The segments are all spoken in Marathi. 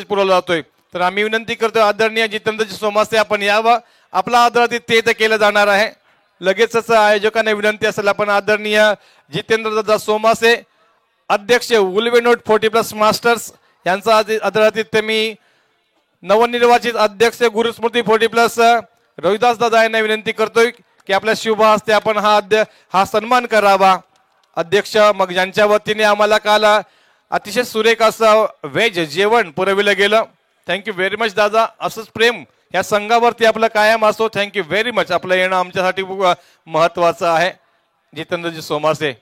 पुरवला जातोय। तर आम्ही विनंती करतोय आदरणीय जितेंद्रजी सोमासे आपण यावं, आपला आदरातिथ्य केलं जाणार आहे। लगेचच आयोजकांना विनंती असेल आपण आदरणीय जितेंद्रदादा सोमासे अध्यक्ष उल्वेनोट 40+ मास्टर्स यांचा आदरातिथ्य मी नवनिर्वाचित अध्यक्ष गुरुस्मृती 40+ रविदास दादा यांना विनंती करतोय की आपल्या शुभ हस्ते आपण हा सन्मान करावा। अध्यक्ष मग ज्यांच्या वतीने आम्हाला काल अतिशय सुरेख असं व्हेज जेवण पुरविलं गेलं, थँक्यू व्हेरी मच दादा। असंच प्रेम या संघावरती आपलं कायम असो, थँक्यू व्हेरी मच। आपलं येणं आमच्यासाठी महत्वाचं आहे। जितेंद्रजी सोमासे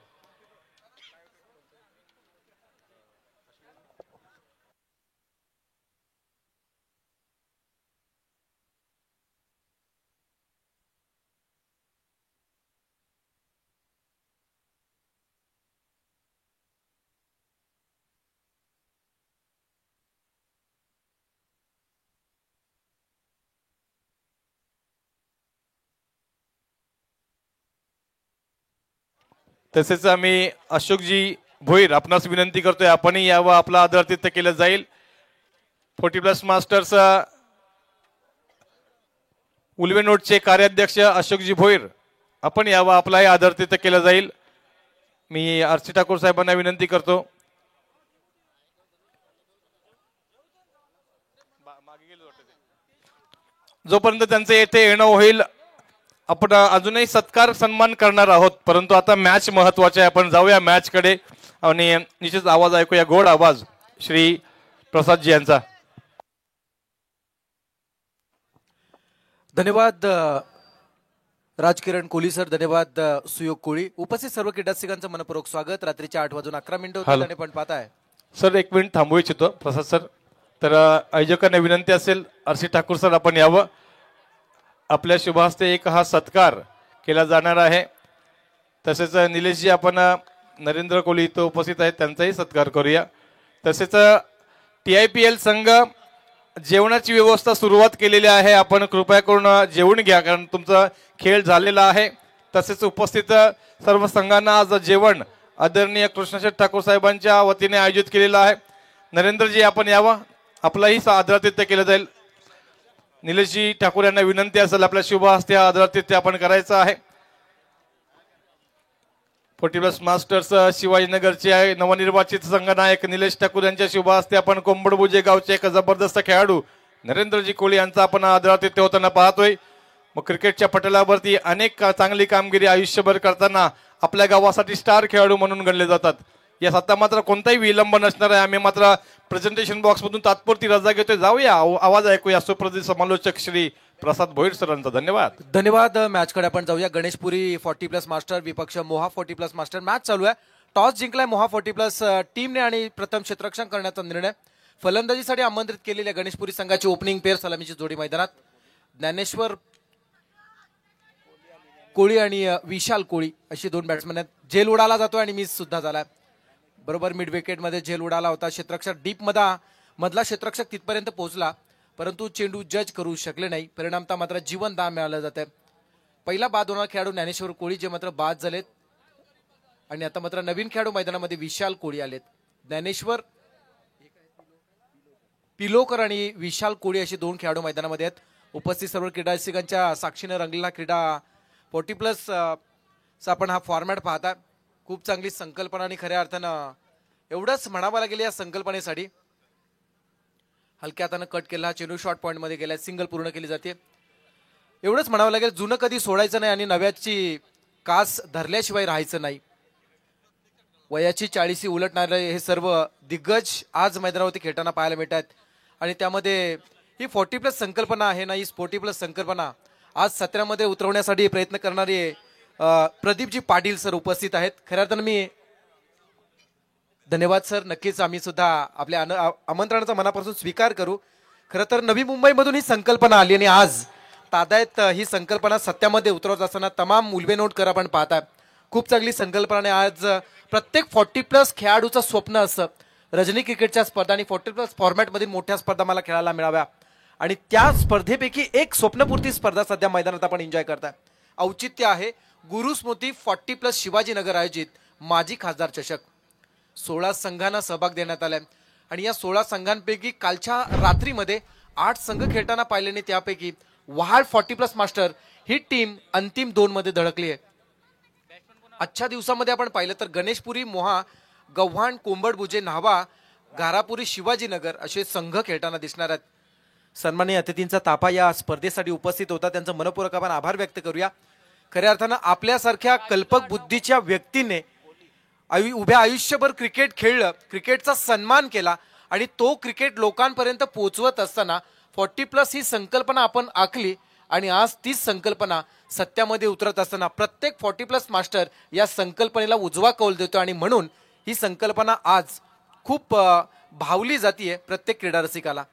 तसेच आम्ही अशोकजी भोईर आपणास विनंती करतोय आपणही यावं, आपलं आदरातिथ्य केलं जाईल। 40+ मास्टर्स उल्वेनोटचे कार्याध्यक्ष अशोकजी भोईर आपण यावं, आपलाही आदरातिथ्य केलं जाईल। मी आरसी ठाकूर साहेबांना विनंती करतो। जोपर्यंत त्यांचं येथे येणं होईल आपण अजूनही सत्कार सन्मान करणार आहोत, परंतु आता मॅच महत्वाचे आहे। आपण जाऊया मॅच कडे आणि निश्चित आवाज ऐकूया, गोड आवाज श्री प्रसादजी यांचा। धन्यवाद राजकिरण कोहली सर, धन्यवाद सुयोग कोळी। उपस्थित सर्व क्रीडारसिकांचं मनपूर्वक स्वागत। रात्रीचे 8:11 होते आणि पण पाहताय सर, एक मिनिट थांबू इच्छितो प्रसाद सर। तर आयोजकांना विनंती असेल आरसी ठाकूर सर आपण यावं, आपल्या शुभ हस्ते एक हा सत्कार केला जाणार आहे। तसेच निलेशजी आपण नरेंद्र कोहली इथं उपस्थित आहेत त्यांचाही सत्कार करूया। तसेच TIPL संघ जेवणाची व्यवस्था सुरुवात केलेली आहे, आपण कृपया करून जेवून घ्या कारण तुमचा खेळ झालेला आहे। तसेच उपस्थित सर्व संघांना आज जेवण आदरणीय कृष्णशेठ ठाकूर साहेबांच्या वतीने आयोजित केलेलं आहे। नरेंद्रजी आपण यावं, आपलाही आदरातिथ्य केलं जाईल। निलेशजी ठाकूर यांना विनंती असेल आपल्या शुभ हस्ते आदरातिथ्य आपण करायचं आहे। 40+ मास्टर्स शिवाजीनगरचे नवनिर्वाचित संघनायक निलेश ठाकूर यांच्या शुभ हस्ते आपण कोंबडबुजे गावचे एक जबरदस्त खेळाडू नरेंद्रजी कोळी यांचा आपण आदरातिथ्य होताना पाहतोय। मग क्रिकेटच्या पटलावरती अनेक चांगली कामगिरी आयुष्यभर करताना आपल्या गावासाठी स्टार खेळाडू म्हणून गणले जातात। यात आता मात्र कोणताही विलंब नसणार आहे। आम्ही मात्र प्रेझेंटेशन बॉक्स मधून तात्पुरती रजा घेतोय, जाऊया आवाज ऐकूया सुप्रसिद्ध समालोचक श्री प्रसाद भोईर सरांचा। धन्यवाद धन्यवाद। मॅच कडे आपण जाऊया। गणेशपुरी 40+ मास्टर विपक्ष मोहा 40+ मास्टर मॅच चालू आहे। टॉस जिंकलाय मोहा 40+ टीमने आणि प्रथम क्षेत्ररक्षण करण्याचा निर्णय। फलंदाजीसाठी आमंत्रित केलेल्या गणेशपुरी संघाची ओपनिंग पेअर सलामीची जोडी मैदानात ज्ञानेश्वर कोळी आणि विशाल कोळी अशी दोन बॅट्समन आहेत। झेल उडाला जातो आणि मिस सुद्धा झाला, बरोबर मिड विकेट मध्ये झेल उडाला होता। क्षेत्ररक्षक डीप मधला क्षेत्ररक्षक तिथपर्यंत पोहोचला परंतु चेंडू जज करू शकले नाही, परिणामता मात्र जीवन दान मिळालं जाते। पहिला बाद होणारा खेळाडू ज्ञानेश्वर कोळी जे मात्र बाद झालेत आणि आता मात्र नवीन खेळाडू मैदानामध्ये विशाल कोळी आलेत। ज्ञानेश्वर पिलोकर आणि विशाल कोळी अशी दोन खेळाडू मैदानामध्ये आहेत। उपस्थित सर्व क्रीडारसिकांच्या साक्षीने रंगलेला क्रीडा 40+ आपण हा फॉर्मॅट पाहता। खूप चांगली संकल्पना आणि खऱ्या अर्थानं एवढंच म्हणावं लागेल या संकल्पनेसाठी। हलक्या हाताने कट केला, चेंडू शॉर्ट पॉइंट मध्ये गेला, सिंगल पूर्ण केली जाते। एवढंच म्हणावं लागेल, जुनं कधी सोडायचं नाही आणि नव्याची कास धरल्याशिवाय राहायचं नाही। वयाची 40 उलटणारे हे सर्व दिग्गज आज मैदानावरती खेळताना पाहायला मिळतात आणि त्यामध्ये ही 40+ संकल्पना आहे ना, ही 40+ संकल्पना आज सत्रामध्ये उतरवण्यासाठी प्रयत्न करणारे प्रदीपजी पाटील सर उपस्थित आहेत। खऱ्या अर्थानं मी धन्यवाद सर, नक्कीच आम्ही सुद्धा आपल्या आमंत्रणाचा मनापासून स्वीकार करू। खरं तर नवी मुंबईमधून ही संकल्पना आली आणि आज तादायत ही संकल्पना सत्यामध्ये उतरवत असताना तमाम उल्बेनोटकर आपण पाहताय। खूप चांगली संकल्पना आज प्रत्येक 40+ खेळाडूचं स्वप्न असतं रजनी क्रिकेटच्या स्पर्धा आणि 40+ फॉर्मॅटमधील मोठ्या स्पर्धा मला खेळायला मिळाव्या आणि त्या स्पर्धेपैकी एक स्वप्नपूर्ती स्पर्धा सध्या मैदानात आपण एन्जॉय करताय। औचित्य आहे गुरुस्मृती 40+ शिवाजीनगर आयोजित माजी खासदार चषक। 16 संघांना सहभाग देण्यात आलाय आणि या 16 संघांपैकी कालच्या रात्रीमध्ये 8 संघ खेळताना पाहिल्याने त्यापैकी वहाड 40+ मास्टर ही टीम अंतिम 2 मध्ये धडकली आहे. आजच्या दिवसामध्ये आपण पाहिलं तर गणेशपुरी, मोहा, गव्हाण, कोंबडबुजे, न्हावा, घारापुरी, शिवाजीनगर असे संघ खेळताना दिसणार आहेत. सन्माननीय अतिथींचा ताफा या स्पर्धेसाठी उपस्थित होता, त्यांचा मनपूर्वक आपण आभार व्यक्त करूया. खऱ्या अर्थानं आपल्यासारख्या कल्पक बुद्धीच्या व्यक्तीने उभ्या आयुष्यभर क्रिकेट खेळलं, क्रिकेटचा सन्मान केला आणि तो क्रिकेट लोकांपर्यंत पोहोचवत असताना 40+ ही संकल्पना आपण आखली आणि आज तीच संकल्पना सत्यामध्ये उतरत असताना प्रत्येक 40+ मास्टर या संकल्पनेला उजवा कौल देतो आणि म्हणून ही संकल्पना आज खूप भावली जातीये प्रत्येक क्रीडा रसिकाला.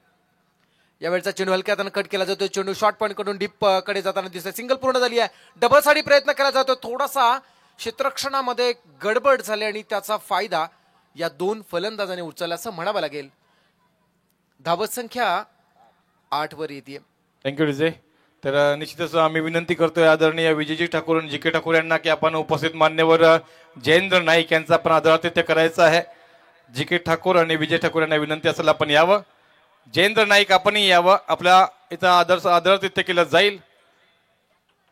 यावेळचा चेंडू हलक्या हाताने कट केला जातो. चेंडू शॉर्ट पॉईंट कडून डीप कडे जाताना दिसतोय. सिंगल पूर्ण झाली आहे. डबल साठी प्रयत्न केला जातो. थोडासा क्षेत्ररक्षणामध्ये गडबड झाली आणि त्याचा फायदा या 2 फलंदाजांनी उचलला असं म्हणावं लागेल. धावत संख्या 8 वर येते. थँक्यू विजय. तर निश्चितच आम्ही विनंती करतोय आदरणीय विजयजी ठाकूर आणि जी.के. ठाकूर यांना की आपण उपस्थित मान्यवर जयेंद्र नाईक यांचा आपण आदरातिथ्य करायचं आहे. जी.के. ठाकूर आणि विजय ठाकूर यांना विनंती असेल आपण यावं. जयेंद्र नाईक आपणही यावं. आपल्या इथं आदरातिथ्य केलं जाईल.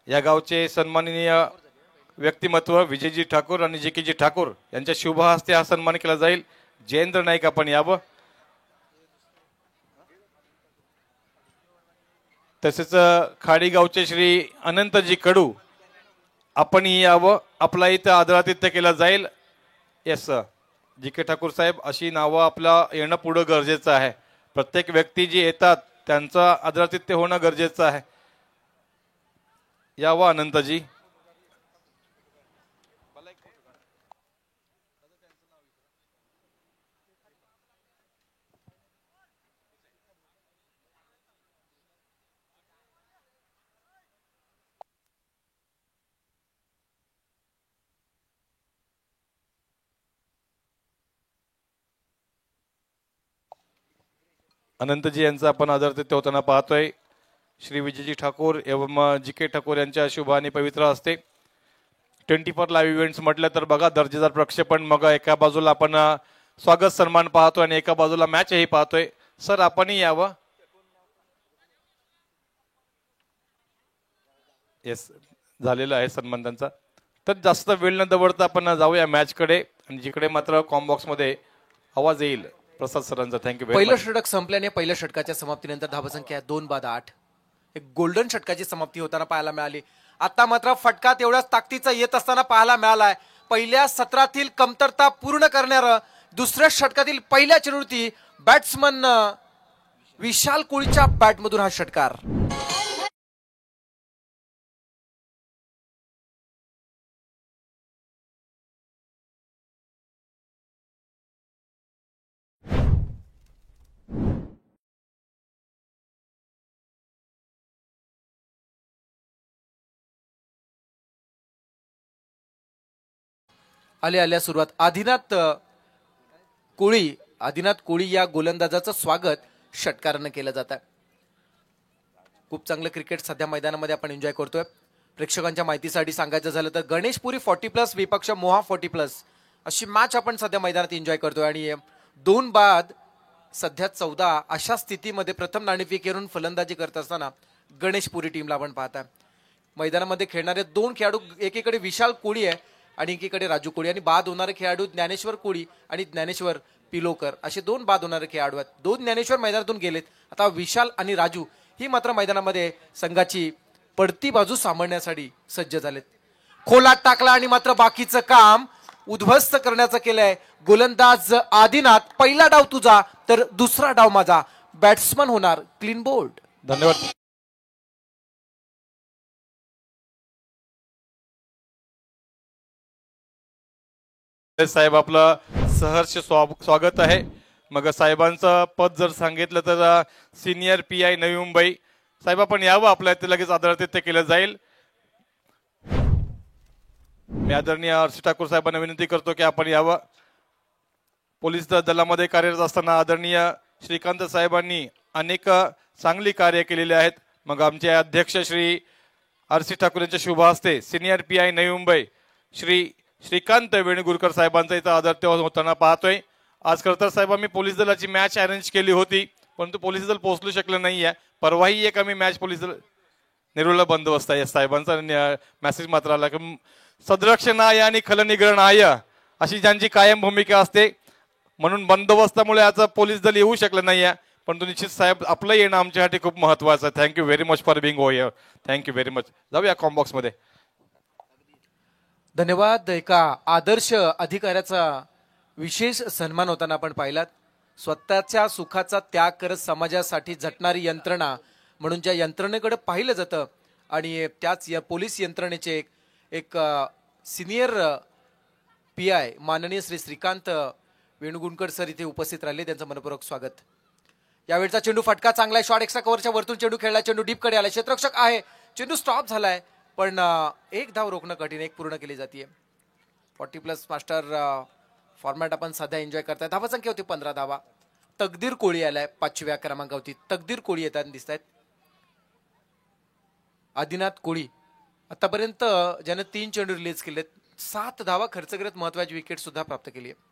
या गावचे सन्माननीय व्यक्तिमत्व विजयजी ठाकूर आणि जी.के. ठाकूर यांच्या शुभ हस्ते हा सन्मान केला जाईल. जयेंद्र नाईक आपण यावं. तसेच खाडी गावचे श्री अनंतजी कडू आपणही यावं. आपला इथं आदरातिथ्य केलं जाईल. Yes GK. ठाकूर साहेब अशी नावं आपलं येणं पुढं गरजेचं आहे. प्रत्येक व्यक्ती जी येतात त्यांचं आदरातिथ्य होणं गरजेचं आहे. यावं अनंतजी. अनंतजी यांचा आपण आदरातिथ्य होताना पाहतोय. श्री विजयजी ठाकूर एवं जी.के. ठाकूर यांच्या शुभ आणि पवित्र हस्ते 24 लाईव्ह इव्हेंट्स म्हटलं तर बघा दर्जेदार प्रक्षेपण. मग एका बाजूला आपण स्वागत सन्मान पाहतोय आणि एका बाजूला मॅचही पाहतोय. सर आपणही यावं. येस झालेला आहे सन्मान त्यांचा. तर जास्त वेळ न दवडता आपण जाऊया मॅचकडे आणि जिकडे मात्र कॉम्बॉक्स मध्ये आवाज येईल प्रसाद सरांचा. थँक्यू. पहिलं षटक संपल्याने पहिल्या षटकाच्या समाप्तीनंतर धावसंख्या 2 बाद 8. एक गोल्डन षटकाची समाप्ती होताना पाहायला मिळाली. आता मात्र फटका तेवढ्याच ताकदीचा येत असताना पाहायला मिळालाय. पहिल्या सत्रातील कमतरता पूर्ण करणारं दुसऱ्या षटकातील पहिल्या चेंडूवरती बॅट्समन विशाल कोळीच्या बॅटमधून हा षटकार. आल्या सुरुवात आदिनाथ कोळी या गोलंदाजाचं स्वागत षटकारानं केलं जात आहे. खूप चांगलं क्रिकेट सध्या मैदानामध्ये आपण एन्जॉय करतोय. प्रेक्षकांच्या माहितीसाठी सांगायचं झालं तर गणेशपुरी 40+ विपक्ष मोहा 40+ अशी मॅच आपण सध्या मैदानात एन्जॉय करतोय आणि 2 बाद सध्या 14 अशा स्थितीमध्ये प्रथम नाणेफेक करून फलंदाजी करत असताना गणेशपुरी टीमला आपण पाहताय. मैदानामध्ये खेळणारे 2 खेळाडू एकीकडे विशाल कोळी आहे आणि एकीकडे राजू कोळी आणि बाद होणारे खेळाडू ज्ञानेश्वर कोळी आणि ज्ञानेश्वर पिलोकर असे 2 बाद होणारे खेळाडू आहेत. 2 ज्ञानेश्वर मैदानातून गेलेत. आता विशाल आणि राजू ही मात्र मैदानामध्ये संघाची पडती बाजू सांभाळण्यासाठी सज्ज झालेत. खोलात टाकला आणि मात्र बाकीचं काम उद्ध्वस्त करण्याचं केलंय गोलंदाज आदिनाथ. पहिला डाव तुझा तर दुसरा डाव माझा. बॅट्समन होणार क्लीन बोल्ड. धन्यवाद साहेब. आपलं सहर्ष स्वागत आहे. मग साहेबांचं पद जर सांगितलं तर सिनियर PI नवी मुंबई साहेब आपण यावं. आपल्या इथे लगेच आदरातिथ्य केलं जाईल. मी आदरणीय आर.सी. ठाकूर साहेबांना विनंती करतो की आपण यावं. पोलीस दलामध्ये कार्यरत असताना आदरणीय श्रीकांत साहेबांनी अनेक चांगली कार्य केलेली आहेत. मग आमचे अध्यक्ष श्री आर.सी. ठाकूर यांच्या शुभ हस्ते सिनियर PI नवी मुंबई श्री श्रीकांत वेणुगुरकर साहेबांचा इथं आदरातिथ्य होताना पाहतोय. आज खरं तर साहेब आम्ही पोलीस दलाची मॅच अरेंज केली होती, परंतु पोलीस दल पोहोचलू शकलं नाहीये. परवाही एक आम्ही मॅच पोलीस दल नेरूळला बंदोबस्त आहे. साहेबांचा मेसेज मात्र आला की सदरक्षणाय आणि खलनिग्रहणाय अशी ज्यांची कायम भूमिका असते, म्हणून बंदोबस्तामुळे आज पोलीस दल येऊ शकलं नाहीये. परंतु निश्चित साहेब आपलं येणं आमच्यासाठी खूप महत्वाचं आहे. Thank you very much for being oh here. Thank you very much. जाऊया कॉम्बॉक्स मध्ये. धन्यवाद. एका आदर्श अधिकाऱ्याचा विशेष सन्मान होताना आपण पाहिलात. स्वतःच्या सुखाचा त्याग करत समाजासाठी झटणारी यंत्रणा म्हणून ज्या यंत्रणेकडे पाहिलं जातं आणि त्याच या पोलीस यंत्रणेचे एक सिनियर PI माननीय श्री श्रीकांत वेणुगुणकर सर इथे उपस्थित राहिले. त्यांचं मनपूर्वक स्वागत. यावेळचा चेंडू फटका चांगला आहे. शॉट एक्स्ट्रा कव्हरच्या वरतून चेंडू खेळला. चेंडू डीपकडे आला. क्षेत्ररक्षक आहे. चेंडू स्टॉप झालाय, पण एक धाव रोखणं कठीण. एक पूर्ण केली जाते. 40+ मास्टर फॉर्मॅट आपण सध्या एन्जॉय करताय. धावा संख्या होती 15 धावा. तकदीर कोळी आलाय 5व्या क्रमांकावरती. तकदीर कोळी येताना दिसत आहेत. आदिनाथ कोळी आतापर्यंत ज्याने 3 चेंडू रिलीज केलेत, 7 धावा खर्च करत महत्वाची विकेट सुद्धा प्राप्त केली आहे.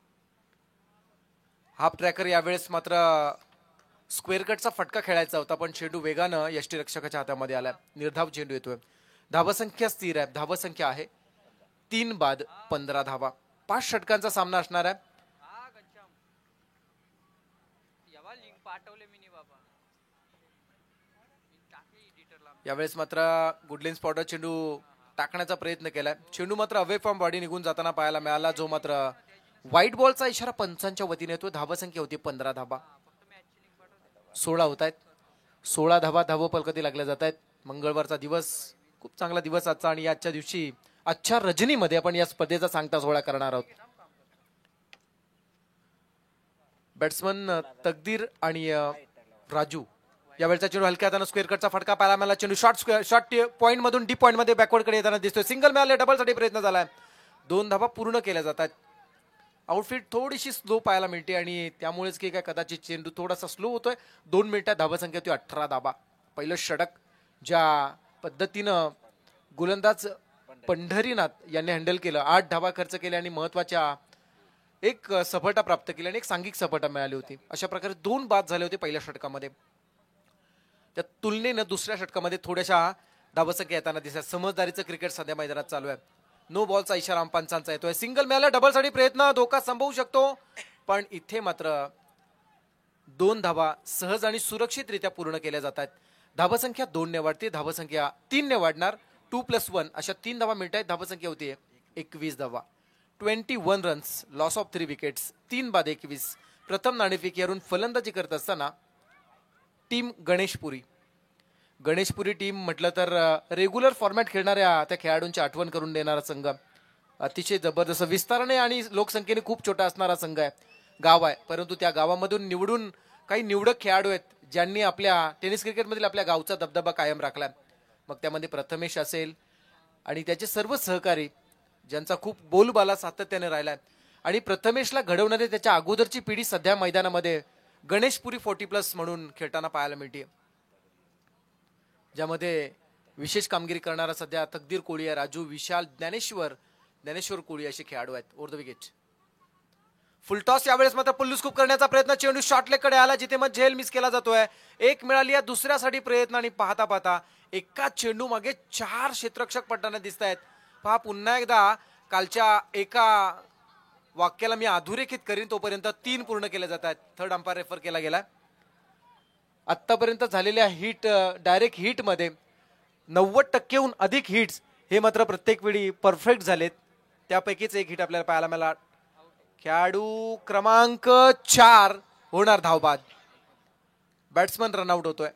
हाफ ट्रॅकर यावेळेस मात्र स्क्वेअर कटचा फटका खेळायचा होता, पण चेंडू वेगानं यष्टीरक्षकाच्या हातामध्ये आलाय. निर्धाव चेंडू येतोय. धावसंख्या स्थिर आहे. धावसंख्या आहे 3 बाद 15 धावा. 5 षटकांचा सामना असणार आहे. यावेळेस मात्र गुडलिन स्पॉटर चेंडू टाकण्याचा प्रयत्न केलाय. चेंडू मात्र अवे फ्रॉम बॉडी निघून जाताना पाहायला मिळाला, जो मात्र व्हाईट बॉलचा इशारा पंचांच्या वतीने येतो. धावसंख्या होती 15 धावा. 16 होत आहेत. 16 धावा धावफलकात लागल्या जात आहेत. मंगळवारचा दिवस खूप चांगला दिवस आजचा, आणि आजच्या दिवशी आजच्या रजनीमध्ये आपण या स्पर्धेचा सांगता सोहळा करणार आहोत. बॅट्समन तकदीर आणि राजू. यावेळचा चेंडू हलक्या हाताने स्क्वेअर कटचा फटका पाहायला मिळाला. चेंडू शॉर्ट पॉईंट मधून डीप पॉईंट मध्ये बॅकवर्ड कडे येताना दिसतोय. सिंगल मिळाले. डबल साठी प्रयत्न झालाय. 2 धावा पूर्ण केल्या जातात. आउटफिट थोडीशी स्लो पाहायला मिळते, आणि त्यामुळेच की काय कदाचित चेंडू थोडासा स्लो होतोय. 2 मिनिटात धावसंख्या होती 18 धावा. पहिलं षटक ज्या पद्धतीनं गोलंदाज पंढरीनाथ यांनी हँडल केलं, 8 धावा खर्च केल्या आणि महत्वाच्या एक सफलता प्राप्त केली आणि एक सांघिक सफलता मिळाली होती. अशा प्रकारे 2 बाद झाले होते पहिल्या षटकामध्ये. त्या तुलनेनं दुसऱ्या षटकामध्ये थोड्याशा धावसंख्या येताना दिसतात. समजदारीचं क्रिकेट सध्या मैदानात चालू आहे. नो बॉलचा इशारा पंचांचा येतोय. सिंगल मिळाला. डबल साठी प्रयत्न, धोका संभवू शकतो, पण इथे मात्र 2 धावा सहज आणि सुरक्षितरित्या पूर्ण केल्या जातात. धावसंख्या 2 ने वाढते. धावसंख्या 3 ने वाढणार. 2+1 अशा 3 धावा मिळत आहेत. धावसंख्या होती 21 धावा. 21 रन्स. Loss of 3 wickets. 3 बाद 21. प्रथम नाणेफेक यावरून फलंदाजी करत असताना टीम गणेशपुरी. गणेशपुरी टीम म्हटलं तर रेग्युलर फॉर्मॅट खेळणाऱ्या त्या खेळाडूंची आठवण करून देणारा संघ. अतिशय जबरदस्त विस्ताराने आणि लोकसंख्येने खूप छोटा असणारा संघ आहे. गाव आहे, परंतु त्या गावामधून निवडून काही निवडक खेळाडू आहेत ज्यांनी आपल्या टेनिस क्रिकेटमधील आपल्या गावचा दबदबा कायम राखला. मग त्यामध्ये प्रथमेश असेल आणि त्याचे सर्व सहकारी ज्यांचा खूप बोलबाला सातत्याने राहिलाय. आणि प्रथमेशला घडवणारे त्याच्या अगोदरची पिढी सध्या मैदानामध्ये गणेशपुरी 40+ म्हणून खेळताना पाहायला मिळते, ज्यामध्ये विशेष कामगिरी करणारा सध्या तकदीर कोळी आहे. राजू, विशाल, ज्ञानेश्वर कोळी असे खेळाडू आहेत. Over the wicket. फुलटॉस यावेळेस मात्र पुल्लू स्कूप करण्याचा प्रयत्न. चेंडू शॉर्ट लेग कडे आला, जिथे मग झेल मिस केला जातोय. 1 मिळाली आहे. दुसऱ्यासाठी प्रयत्न, आणि पाहता पाहता एका चेंडू मागे 4 क्षेत्ररक्षक पडताना दिसत आहेत. पहा पुन्हा एकदा कालच्या एका वाक्याला मी अधोरेखित करीन, तोपर्यंत 3 पूर्ण केले जात आहेत. थर्ड अंपायर रेफर केला गेला. आतापर्यंत झालेल्या हिट, डायरेक्ट हिट मध्ये 90%हून अधिक हिट्स हे मात्र प्रत्येक वेळी परफेक्ट झालेत. त्यापैकीच एक हिट आपल्याला पाहायला मिळाला. खेळाडू क्रमांक 4 होणार धावबाद. बॅट्समन रनआउट होतोय.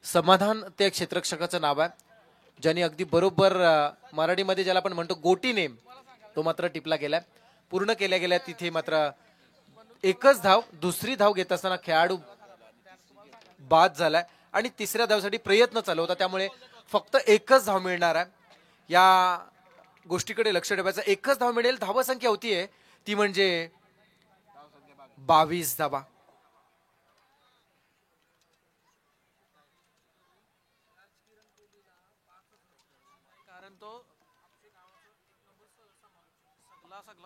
समाधान त्या क्षेत्ररक्षकाचं नाव आहे, ज्यांनी अगदी बरोबर मराठीमध्ये ज्याला आपण म्हणतो गोटी नेम, तो मात्र टिपला गेलाय. पूर्ण केल्या गेल्या. तिथे मात्र एकच धाव, दुसरी धाव घेत असताना खेळाडू बाद झालाय आणि तिसऱ्या धावसाठी प्रयत्न चालू होता, त्यामुळे फक्त एकच धाव मिळणार आहे। या गोष्टीकडे लक्ष ठेवायचं, एकच धाव मिळेल। धावसंख्या होतीये ती म्हणजे 22 धावा।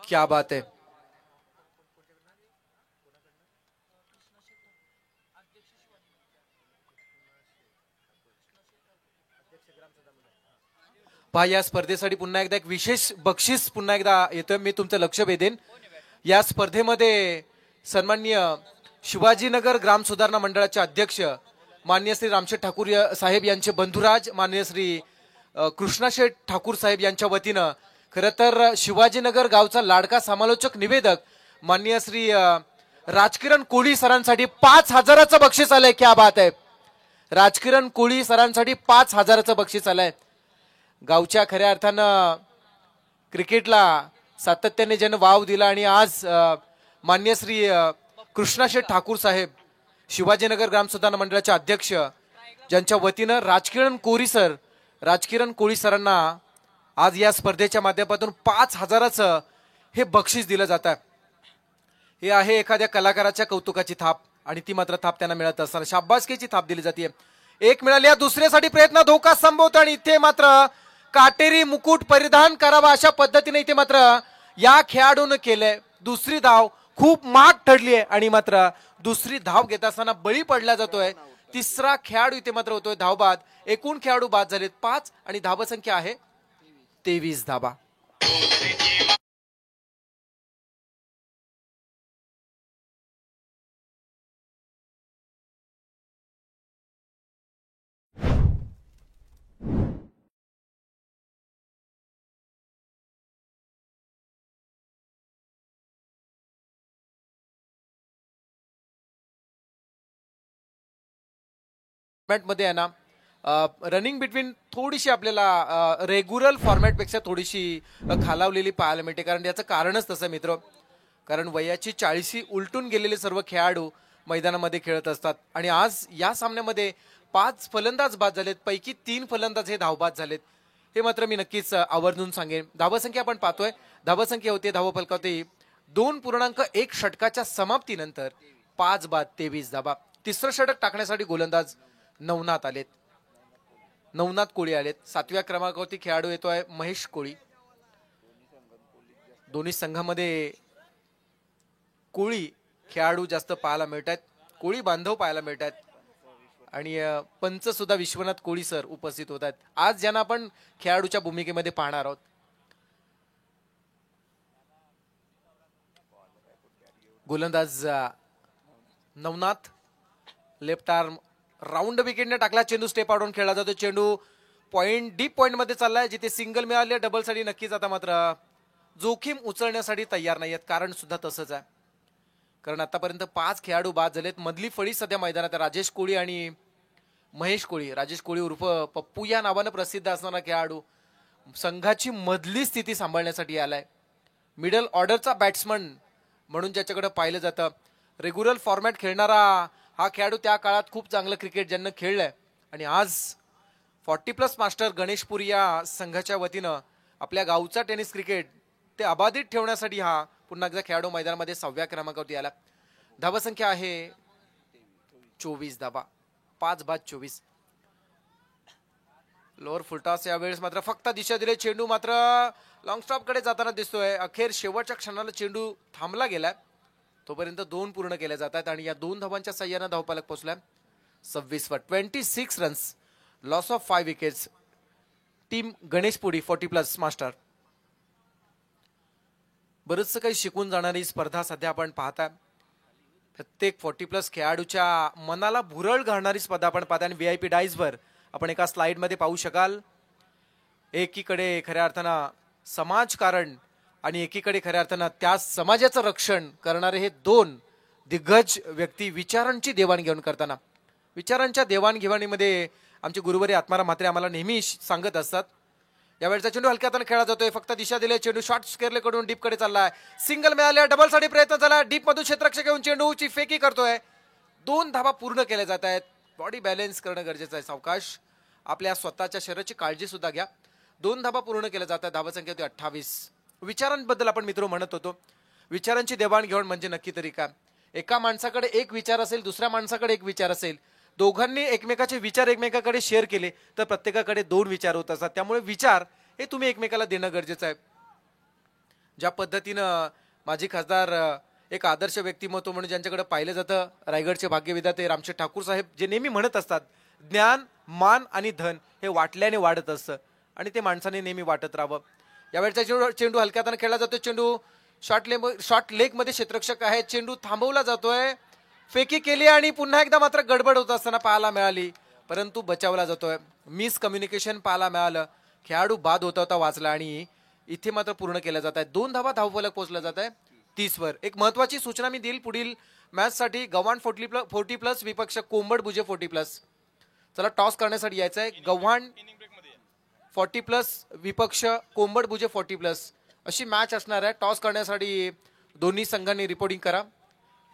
क्या बात है। पहा, या स्पर्धेसाठी पुन्हा एकदा एक विशेष बक्षीस पुन्हा एकदा येतोय, मी तुमचं लक्ष वेधेन। या स्पर्धेमध्ये सन्माननीय शिवाजीनगर ग्राम सुधारणा मंडळाचे अध्यक्ष माननीय श्री रामशेठ ठाकूर साहेब यांचे बंधुराज माननीय श्री कृष्णाशेठ ठाकूर साहेब यांच्या वतीनं खरं तर शिवाजीनगर गावचा लाडका समालोचक निवेदक माननीय श्री राजकिरण कोळी सरांसाठी 5,000चं बक्षीस आलंय। क्या बात आहे। राजकिरण कोळी सरांसाठी 5,000चं बक्षीस आलंय। गावच्या खऱ्या अर्थानं क्रिकेटला सातत्याने ज्यानं वाव दिला आणि आज मान्य श्री कृष्णाशेठ ठाकूर साहेब शिवाजीनगर ग्राम सुधारणा मंडळाचे अध्यक्ष ज्यांच्या वतीनं राजकिरण कोळी सरांना आज या स्पर्धेच्या माध्यमातून 5,000चं हे बक्षीस दिलं जात आहे। हे आहे एखाद्या कलाकाराच्या कौतुकाची थाप आणि ती मात्र थाप त्यांना मिळत असताना शाबासकीची थाप दिली जाते। एक मिळाली, दुसऱ्यासाठी प्रयत्न, धोका संभवतो आणि इथे मात्र काटेरी मुकुट परिधान करावा अशा पद्धतीने इथे मात्र या खेळाडूने केलंय। दुसरी धाव खूप महाग ठरली आहे आणि मात्र दुसरी धाव घेत असताना बळी पडला जातोय। तिसरा खेळाडू इथे मात्र होतोय धावबाद। एकूण खेळाडू बाद झालेत 5 आणि धावसंख्या आहे 23 धावा। मध्ये आहे ना रनिंग बिटवीन थोडीशी आपल्याला रेग्युलर फॉर्मॅटपेक्षा थोडीशी खालावलेली पाहायला मिळते, कारण याचं कारणच तसं मित्र, कारण वयाची 40 उलटून गेलेले सर्व खेळाडू मैदानामध्ये खेळत असतात आणि आज या सामन्यामध्ये 5 फलंदाज बाद झालेत, पैकी 3 फलंदाज हे धावबाद झालेत। हे मात्र मी नक्कीच आवर्जून सांगेन। धावसंख्या आपण पाहतोय, धावसंख्या होते धावफलकावरती 2.1 षटकाच्या समाप्तीनंतर 5 बाद 23 धावा। तिसरं षटक टाकण्यासाठी गोलंदाज नवनाथ आलेत, नवनाथ कोळी आलेत। 7व्या क्रमांकावरती खेळाडू येतोय महेश कोळी। दोन्ही संघामध्ये कोळी खेळाडू जास्त पाहायला मिळत आहेत, कोळी बांधव पाहायला मिळत आहेत आणि पंच सुद्धा विश्वनाथ कोळी सर उपस्थित होत आहेत आज, ज्यांना आपण खेळाडूच्या भूमिकेमध्ये पाहणार आहोत। गोलंदाज नवनाथ लेफ्ट आर्म राऊंड विकेटने टाकला, चेंडू स्टेप आउटून खेळला जातो। चेंडू पॉइंट डीप पॉइंट मध्ये चाललाय, जिथे सिंगल मिळाले डबल साठी नक्कीच आता मात्र जोखीम उचलण्यासाठी तयार नाहीयेत, कारण सुद्धा तसंच आहे, कारण आतापर्यंत 5 खेळाडू बाद झालेत। मधली फळी सध्या मैदानात राजेश कोळी आणि महेश कोळी। राजेश कोळी उर्फ पप्पू या नावानं प्रसिद्ध असणारा खेळाडू संघाची मधली स्थिती सांभाळण्यासाठी आलाय, मिडल ऑर्डरचा बॅट्समन म्हणून ज्याच्याकडे पाहिलं जातं। रेग्युलर फॉर्मॅट खेळणारा हा खेळाडू त्या काळात खूप चांगलं क्रिकेट ज्यांना खेळलंय आणि आज 40+ मास्टर गणेशपुरी या संघाच्या वतीनं आपल्या गावचा टेनिस क्रिकेट ते अबाधित ठेवण्यासाठी हा पुन्हा एकदा खेळाडू मैदानामध्ये 6व्या क्रमांकावरती आला। धावसंख्या आहे 24 धावा, 5 बाद 24। लोअर फुलटॉस यावेळेस मात्र फक्त दिशा दिले, चेंडू मात्र लॉंग स्टॉप कडे जाताना दिसतोय। अखेर शेवटच्या क्षणाला चेंडू थांबला गेलाय, तोपर्यंत 2 पूर्ण केले जात आहेत आणि या 2 धावांच्या सहाय्याने धावफलक पोहोचलाय 26 वर। 26 runs, loss of 5 wickets. Team Ganeshpuri 40+ master. बरंचसं काही शिकून जाणारी स्पर्धा सध्या आपण पाहताय। प्रत्येक 40+ खेळाडूच्या मनाला भुरळ घालणारी स्पर्धा आपण पाहताय आणि VIP डाईजवर आपण एका स्लाइड मध्ये पाहू शकाल। एकीकडे खऱ्या अर्थानं समाजकारण आणि एकीकडे खऱ्या अर्थानं त्या समाजाचं रक्षण करणारे हे 2 दिग्गज व्यक्ती विचारांची देवाणघेवाण करताना, विचारांच्या देवाणघेवाणीमध्ये आमचे गुरुवारी आत्माराम म्हात्रे आम्हाला नेहमी सांगत असतात यावेळचा चेंडू हलक्या हाताने खेळला जातोय, फक्त दिशा दिली, चेंडू शॉर्ट स्क्वेअरले कडून डीप कडे चाललाय, सिंगल मिळाले, डबल साठी प्रयत्न झाला, डीप मधून क्षेत्ररक्षक घेऊन चेंडूची फेकी करतोय, 2 धावा पूर्ण केल्या जात आहेत. बॉडी बॅलन्स करणं गरजेचं आहे, सावकाश आपल्या स्वतःच्या शरीराची काळजी सुद्धा घ्या. 2 धावा पूर्ण केल्या जातात, धावा संख्या होती 28. विचारांबद्दल आपण मित्र म्हणत होतो, विचारांची देवाणघेवाण म्हणजे नक्की तरी काय. एका माणसाकडे एक विचार असेल, दुसऱ्या माणसाकडे एक विचार असेल, दोघांनी एकमेकाचे विचार एकमेकाकडे शेअर केले तर प्रत्येकाकडे 2 विचार होत असतात. त्यामुळे विचार हे तुम्ही एकमेकाला देणं गरजेचं आहे. ज्या पद्धतीनं माजी खासदार एक आदर्श व्यक्तिमत्व म्हणून ज्यांच्याकडे पाहिलं जातं, रायगडचे भाग्यविधाते रामशेठ ठाकूर साहेब जे नेहमी म्हणत असतात, ज्ञान, मान आणि धन हे वाटल्याने वाढत असतं आणि ते माणसाने नेहमी वाटत राहावं. यावेळचा चेंडू हलक्या हाताने खेळला जातो, चेंडू शॉर्ट लेग मध्ये क्षेत्ररक्षक आहे, चेंडू थांबवला जातोय, फेकी केली आणि पुन्हा एकदा मात्र गडबड होत असताना पाहायला मिळाली, परंतु बचावला जातोय. मिस कम्युनिकेशन पाहायला मिळालं, खेळाडू बाद होता होता वाचला आणि इथे मात्र पूर्ण केल्या जात आहे. 2 धावा धावफलक पोहोचला जात आहे 30 वर. एक महत्वाची सूचना मी देईल पुढील मॅच साठी, गव्हाण 40+ विपक्ष कोंबड भुजे 40+. चला टॉस करण्यासाठी यायचं आहे. गव्हाण 40+ विपक्ष कोंबड भुजे 40+ अशी मॅच असणार आहे. टॉस करण्यासाठी दोन्ही संघांनी रिपोर्टिंग करा.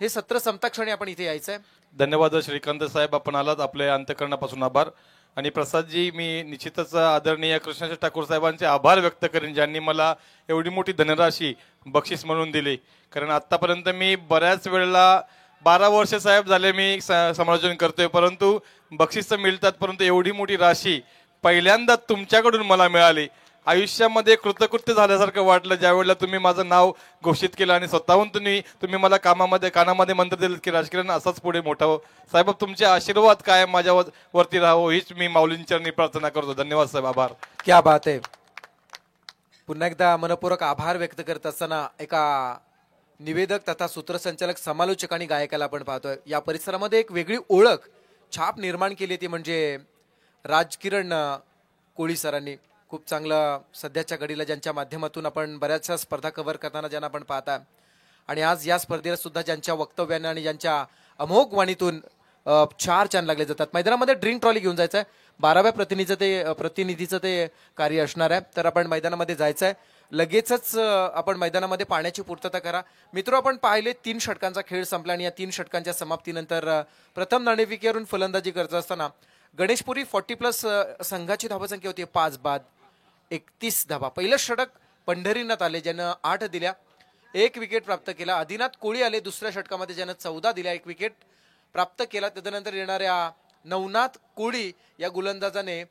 हे सत्र संपता क्षणी आपण इथे यायचं आहे. धन्यवाद श्रीकांत साहेब, आपण आलात, आपले अंतकरणापासून आभार. आणि प्रसादजी, मी निश्चितच आदरणीय कृष्णराज ठाकूर साहेबांचे आभार व्यक्त करेन, ज्यांनी मला एवढी मोठी धनराशी बक्षीस म्हणून दिली. कारण आतापर्यंत मी बऱ्याच वेळेला 12 वर्ष साहेब झाले मी समालोचन करतोय, परंतु बक्षीस मिळतात, परंतु एवढी मोठी राशी पहिल्यांदा तुमच्याकडून मला मिळाली. आयुष्यामध्ये कृतकृत्य झाल्यासारखं वाटलं ज्यावेळेला तुम्ही माझं नाव घोषित केलं आणि स्वतःहून तुम्ही मला कानामध्ये मंत्र दिलं की राजकिरण असाच पुढे मोठा हो. साहेब, तुमचे आशीर्वाद काय माझ्या वरती राहावं हीच मी माऊलींचरणी प्रार्थना करतो. धन्यवाद साहेब, आभार. क्या बात आहे. पुन्हा एकदा मनपूर्वक आभार व्यक्त करत असताना एका निवेदक तथा सूत्रसंचालक, समालोचक आणि गायकाला आपण पाहतोय. या परिसरामध्ये एक वेगळी ओळख, छाप निर्माण केली ती म्हणजे राजकिरण कोळी सरांनी. खूप चांगलं सध्याच्या घडीला ज्यांच्या माध्यमातून आपण बऱ्याचशा स्पर्धा कव्हर करताना ज्यांना आपण पाहता आणि आज या स्पर्धेला सुद्धा ज्यांच्या वक्तव्यानं आणि ज्यांच्या अमोघ वाणीतून 4 चांद लागले जातात. मैदानामध्ये ड्रिंक ट्रॉली घेऊन जायचं आहे. 12व्या प्रतिनिधीचं ते कार्य असणार आहे. तर आपण मैदानामध्ये जायचं आहे. लगेचच आपण मैदानामध्ये पाण्याची पूर्तता करा. मित्र, आपण पाहिले 3 षटकांचा खेळ संपला आणि या 3 षटकांच्या समाप्तीनंतर प्रथम नाणेफेकीवरून फलंदाजी करत असताना गणेशपुरी 40+ संघाची धावसंख्या होती 5 बाद 31 धावा. पहिलं षटक पंढरीनाथ आले ज्यानं 8 दिल्या, 1 विकेट प्राप्त केला. आदिनाथ कोळी आले दुसऱ्या षटकामध्ये ज्यानं 14 दिल्या, 1 विकेट प्राप्त केला. त्यानंतर येणाऱ्या नवनाथ कोळी या गोलंदाजाने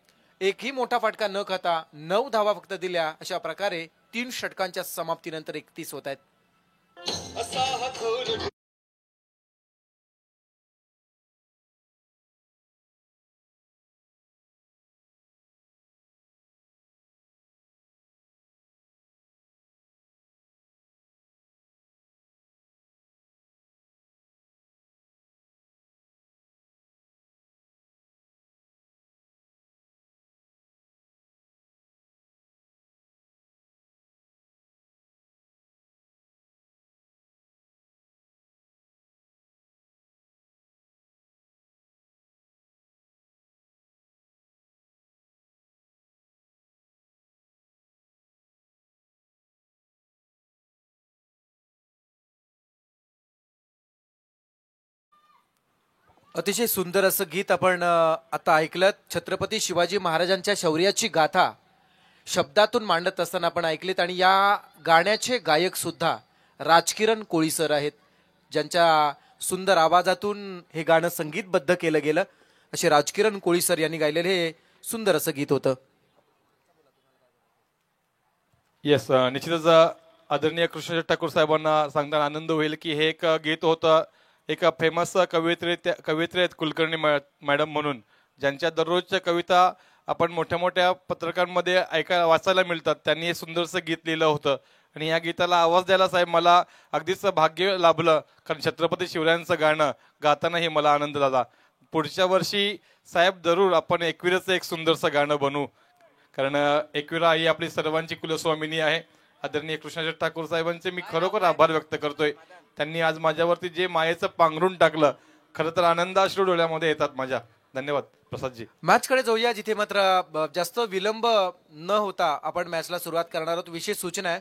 एकही मोठा फटका न खाता 9 धावा फक्त दिल्या. अशा प्रकारे 3 षटकांच्या समाप्तीनंतर 31 होत आहेत. अतिशय सुंदर असं गीत आपण आता ऐकलं. छत्रपती शिवाजी महाराजांच्या शौर्याची गाथा शब्दातून मांडत असताना आपण ऐकलीत आणि या गाण्याचे गायक सुद्धा राजकिरण कोळी सर आहेत, ज्यांच्या सुंदर आवाजातून हे गाणं संगीतबद्ध केलं गेलं. असे राजकिरण कोळी सर यांनी गायलेले हे सुंदर असं गीत होतं. येस, निश्चितच आदरणीय कृष्णराज ठाकूर साहेबांना सांगताना आनंद होईल की हे एक गीत होतं एका फेमस कवयित्री आहेत कुलकर्णी मॅडम म्हणून, ज्यांच्या दररोजच्या कविता आपण मोठ्या मोठ्या पत्रकारांमध्ये वाचायला मिळतात. त्यांनी हे सुंदरसं गीत लिहिलं होतं आणि या गीताला आवाज द्यायला साहेब मला अगदीच भाग्य लाभलं, कारण छत्रपती शिवरायांचं गाणं गातानाही मला आनंद झाला. पुढच्या वर्षी साहेब जरूर आपण एकविराचं एक सुंदरसं गाणं बनवू, कारण एकविरा ही आपली सर्वांची कुलस्वामिनी आहे. आदरणीय कृष्णराज ठाकूर साहेबांचे मी खरोखर आभार व्यक्त करतोय. त्यांनी आज माझ्यावरती जे मायेचं पांघरून टाकलं, खरं तर आनंदाश्रू डोळ्यामध्ये येतात माझ्या. धन्यवाद प्रसादजी. मॅच कडे जाऊया, जिथे मात्र जास्त विलंब न होता आपण मॅचला सुरुवात करणार आहोत. विशेष सूचना आहे,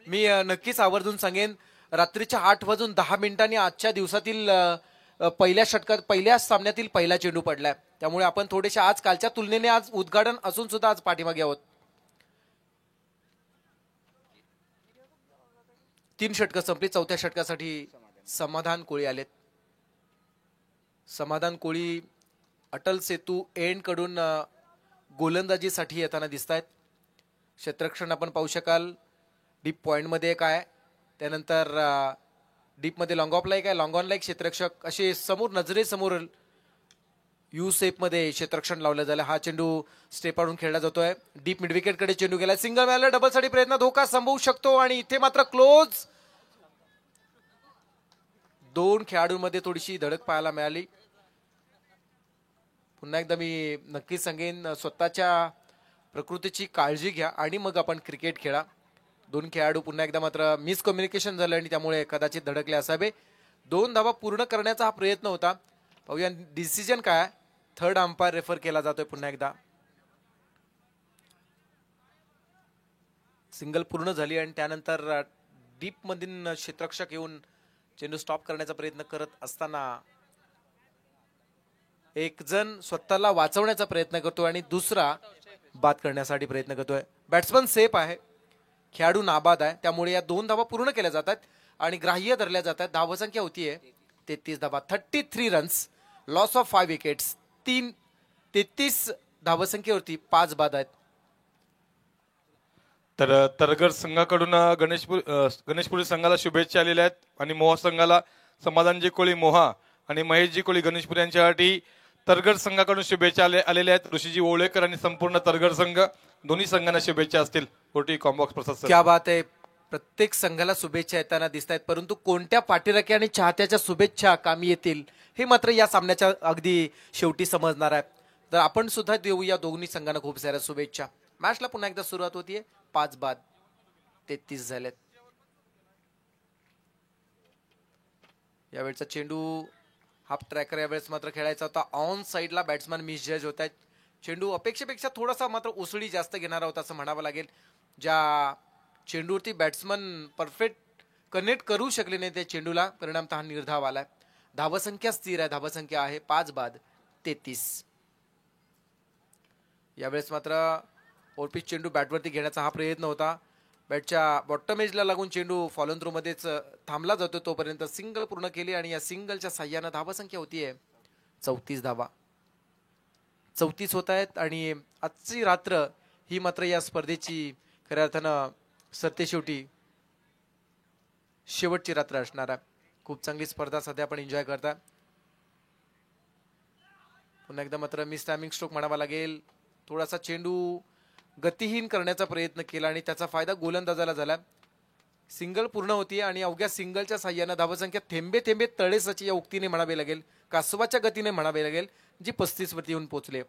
मी नक्कीच आवर्जून सांगेन, रात्रीच्या 8:10 आजच्या दिवसातील पहिल्या सामन्यातील पहिला चेंडू पडलाय. त्यामुळे आपण थोडेसे आज कालच्या तुलनेने आज उद्घाटन असून सुद्धा आज पाठीमागे आहोत. 3 षटकं संपली. चौथ्या षटकासाठी समाधान कोळी आलेत. समाधान कोळी अटल सेतू एंड कडून गोलंदाजीसाठी येताना दिसत आहेत. क्षेत्ररक्षण आपण पाहू शकाल. डीप पॉइंट मध्ये काय, त्यानंतर डीप मध्ये लॉंग ऑफला एक आहे, लॉंग ऑनला एक क्षेत्ररक्षक, असे समोर नजरेसमोर यू सेप मध्ये क्षेत्ररक्षण लावलं झालं. हा चेंडू स्टेप आडून खेळला जातोय. डीप मिडविकेट कडे चेंडू गेला. सिंगल मिळाला. डबल साठी प्रयत्न, धोका संभवू शकतो आणि इथे मात्र क्लोज. 2 खेळाडूंमध्ये थोडीशी धडक पाहायला मिळाली. पुन्हा एकदा मी नक्कीच सांगेन, स्वतःच्या प्रकृतीची काळजी घ्या आणि मग आपण क्रिकेट खेळा. 2 खेळाडू पुन्हा एकदा मात्र मिसकम्युनिकेशन झालं आणि त्यामुळे कदाचित धडकले असावे. 2 धावा पूर्ण करण्याचा हा प्रयत्न होता. पाहूया डिसिजन काय. थर्ड अंपायर रेफर केला जातोय पुन्हा एकदा. सिंगल पूर्ण झाली आणि त्यानंतर डीप मधील क्षेत्ररक्षक येऊन चेंडू स्टॉप करण्याचा प्रयत्न करत असताना एक जण स्वतःला वाचवण्याचा प्रयत्न करतोय आणि दुसरा बाद करण्यासाठी प्रयत्न करतोय. बॅट्समन सेफ आहे, खेळाडू नाबाद आहे, त्यामुळे या 2 धावा पूर्ण केल्या जातात आणि ग्राह्य धरल्या जातात. धावसंख्या होतीये 33 धावा, 33 रन्स, लॉस ऑफ 5 विकेट्स. 33 धावसंख्येवरती 5 बाद आहेत. तर तरगड संघाकडून गणेशपुरी संघाला शुभेच्छा आलेल्या आहेत आणि मोहा संघाला समाधानजी कोळी मोहा आणि महेशजी कोळी गणेशपुरी यांच्यासाठी तरगड संघाकडून शुभेच्छा आलेल्या आहेत. ऋषीजी ओळेकर आणि संपूर्ण तरगड संघ दोन्ही संघांना शुभेच्छा असतील. कोटी कॉम्बॉक्स प्रसाद सर. क्या बात आहे. प्रत्येक संघाला शुभेच्छा येताना दिसत आहेत, परंतु कोणत्या पाठीराखे आणि चाहत्याच्या शुभेच्छा कामी येतील हे मात्र या सामन्याच्या अगदी शेवटी समजणार आहे. तर आपण सुद्धा देऊ या दोन्ही संघांना खूप साऱ्या शुभेच्छा. मॅचला पुन्हा एकदा सुरुवात होतीये. 5 बाद 33 झालेत. यावेळचा चेंडू हाफ ट्रॅकर यावेळेस मात्र खेळायचा होता. ऑन साईडला बॅट्समॅन मिसजज होत आहेत. चेंडू अपेक्षेपेक्षा थोडासा मात्र उसळी जास्त घेणारा होता असं म्हणावं लागेल. ज्या चेंडूवरती बॅट्समन परफेक्ट कनेक्ट करू शकले नाही त्या चेंडूला परिणामतः निर्धाव आलाय. धावसंख्या स्थिर आहे, धावसंख्या आहे 5 बाद 33. यावेळेस मात्र ओरपीच चेंडू बॅटवरती घेण्याचा हा प्रयत्न होता. बॅटच्या बॉटम एजला लागून चेंडू फॉलोन थ्रो मध्येच थांबला जातो. तोपर्यंत सिंगल पूर्ण केली आणि या सिंगलच्या साह्यानं धावसंख्या होतीये 34 धावा. 34 होत आहेत आणि आजची रात्र ही मात्र या स्पर्धेची खऱ्या अर्थानं सरतेशेवटी शेवटची रात्र असणार आहे. खूप चांगली स्पर्धा सध्या आपण एन्जॉय करता. पुन्हा एकदा मात्र मिस टायमिंग स्ट्रोक म्हणावा लागेल. थोडासा चेंडू गतिहीन करण्याचा प्रयत्न केला आणि त्याचा फायदा गोलंदाजाला झाला. सिंगल पूर्ण होती आणि अवघ्या सिंगलच्या साह्यानं धावसंख्या थेंबे थेंबे तळेसाची या उक्तीने म्हणावे लागेल, कासवाच्या गतीने म्हणावे लागेल, जी 35 वरती येऊन पोहोचले.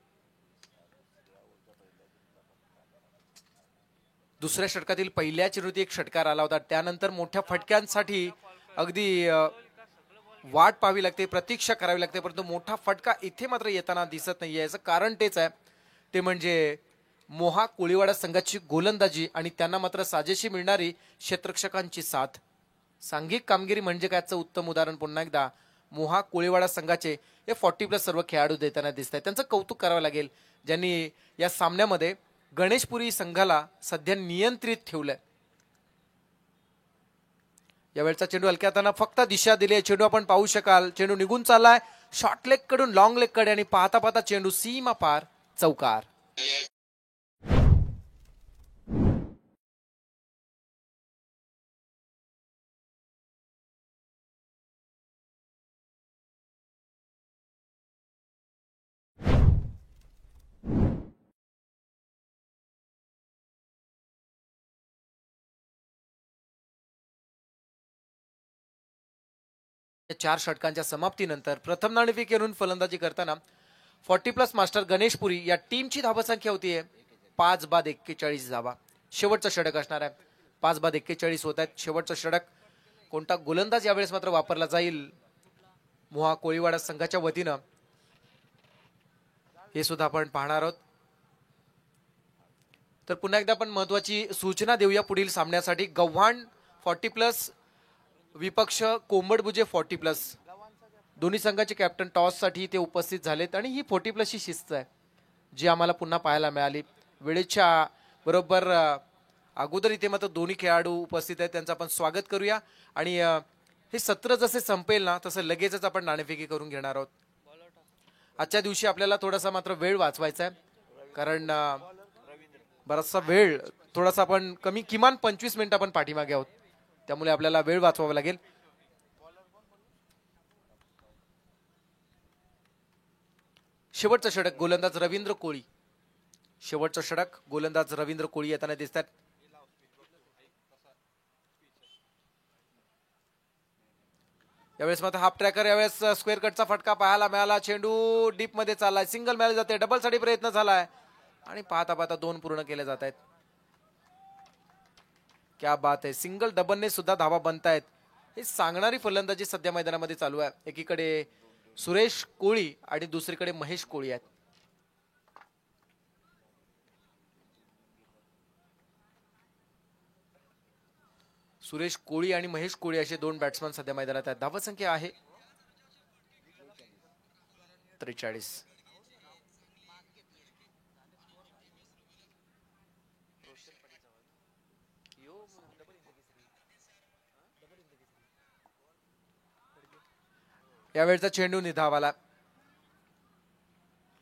दुसऱ्या षटकातील पहिल्या चेंडूत एक षटकार आला होता. त्यानंतर मोठ्या फटक्यांसाठी अगदी वाट पाहावी लागते, प्रतीक्षा करावी लागते, परंतु मोठा फटका इथे मात्र येताना दिसत नाहीये. याचं कारण तेच आहे, ते म्हणजे मोहा कोळीवाडा संघाची गोलंदाजी आणि त्यांना मात्र साजेशी मिळणारी क्षेत्ररक्षकांची साथ. सांघिक कामगिरी म्हणजे काय याचं उत्तम उदाहरण पुन्हा एकदा मोहा कोळीवाडा संघाचे हे 40+ सर्व खेळाडू देताना दिसत आहेत. त्यांचं कौतुक करावं लागेल, ज्यांनी या सामन्यामध्ये गणेशपुरी संघाला सध्या नियंत्रित ठेवलंय. यावेळचा चेंडू हलक्या हाताने फक्त दिशा दिली. चेंडू आपण पाहू शकाल, चेंडू निघून चाललाय शॉर्ट लेग कडून लॉंग लेग कडे आणि पाहता पाहता चेंडू सीमा पार चौकार. चार षटकांच्या समाप्तीनंतर प्रथम नाणेफेक येऊन फलंदाजी करताना 40+ मास्टर गणेशपुरी या टीमची धावसंख्या होतीये 5 बाद 41 धावा. शेवटचं षटक असणार आहे. 5 बाद 41 होत आहेत. शेवटचं षटक कोणता गोलंदाज यावेळेस मात्र वापरला जाईल मोहा कोळीवाडा संघाच्या वतीनं हे सुद्धा आपण पाहणार आहोत. तर पुन्हा एकदा आपण महत्वाची सूचना देऊया पुढील सामन्यासाठी. गव्हाण 40+ विपक्ष कोंबडभुजे 40+. दोन्ही संघाचे कॅप्टन टॉस साठी ते उपस्थित झालेत आणि ही 40+ ही शिस्त आहे जी आम्हाला पुन्हा पाहायला मिळाली. वेळेच्या बरोबर अगोदर इथे मात्र दोन्ही खेळाडू उपस्थित आहेत, त्यांचं आपण स्वागत करूया. आणि हे सत्र जसे संपेल ना तसं लगेचच आपण नाणेफेकी करून घेणार आहोत. आजच्या दिवशी आपल्याला थोडासा मात्र वेळ वाचवायचा आहे, कारण बराचसा वेळ थोडासा आपण किमान 25 मिनिटं आपण पाठीमागे आहोत, त्यामुळे आपल्याला वेळ वाचवावा लागेल. शेवटचं षटक गोलंदाज रवींद्र कोळी. शेवटचं षटक गोलंदाज रवींद्र कोळी येताना दिसतात. यावेळेस मात्र हाफ ट्रॅकर, यावेळेस स्क्वेअर कटचा फटका पाहायला मिळाला. चेंडू डीप मध्ये चाललाय, सिंगल मिळाले जाते, डबल साठी प्रयत्न झालाय आणि पाहता पाहता 2 पूर्ण केले जात आहेत. क्या बात आहे, सिंगल डबलने सुद्धा धावा बनतायत. हे सांगणारी फलंदाजी सध्या मैदानामध्ये चालू आहे. एकीकडे सुरेश कोळी आणि दुसरीकडे महेश कोळी आहेत. सुरेश कोळी आणि महेश कोळी असे 2 बॅट्समन सध्या मैदानात आहेत. धावसंख्या आहे 43. यावेळचा चेंडू निर्धावाला,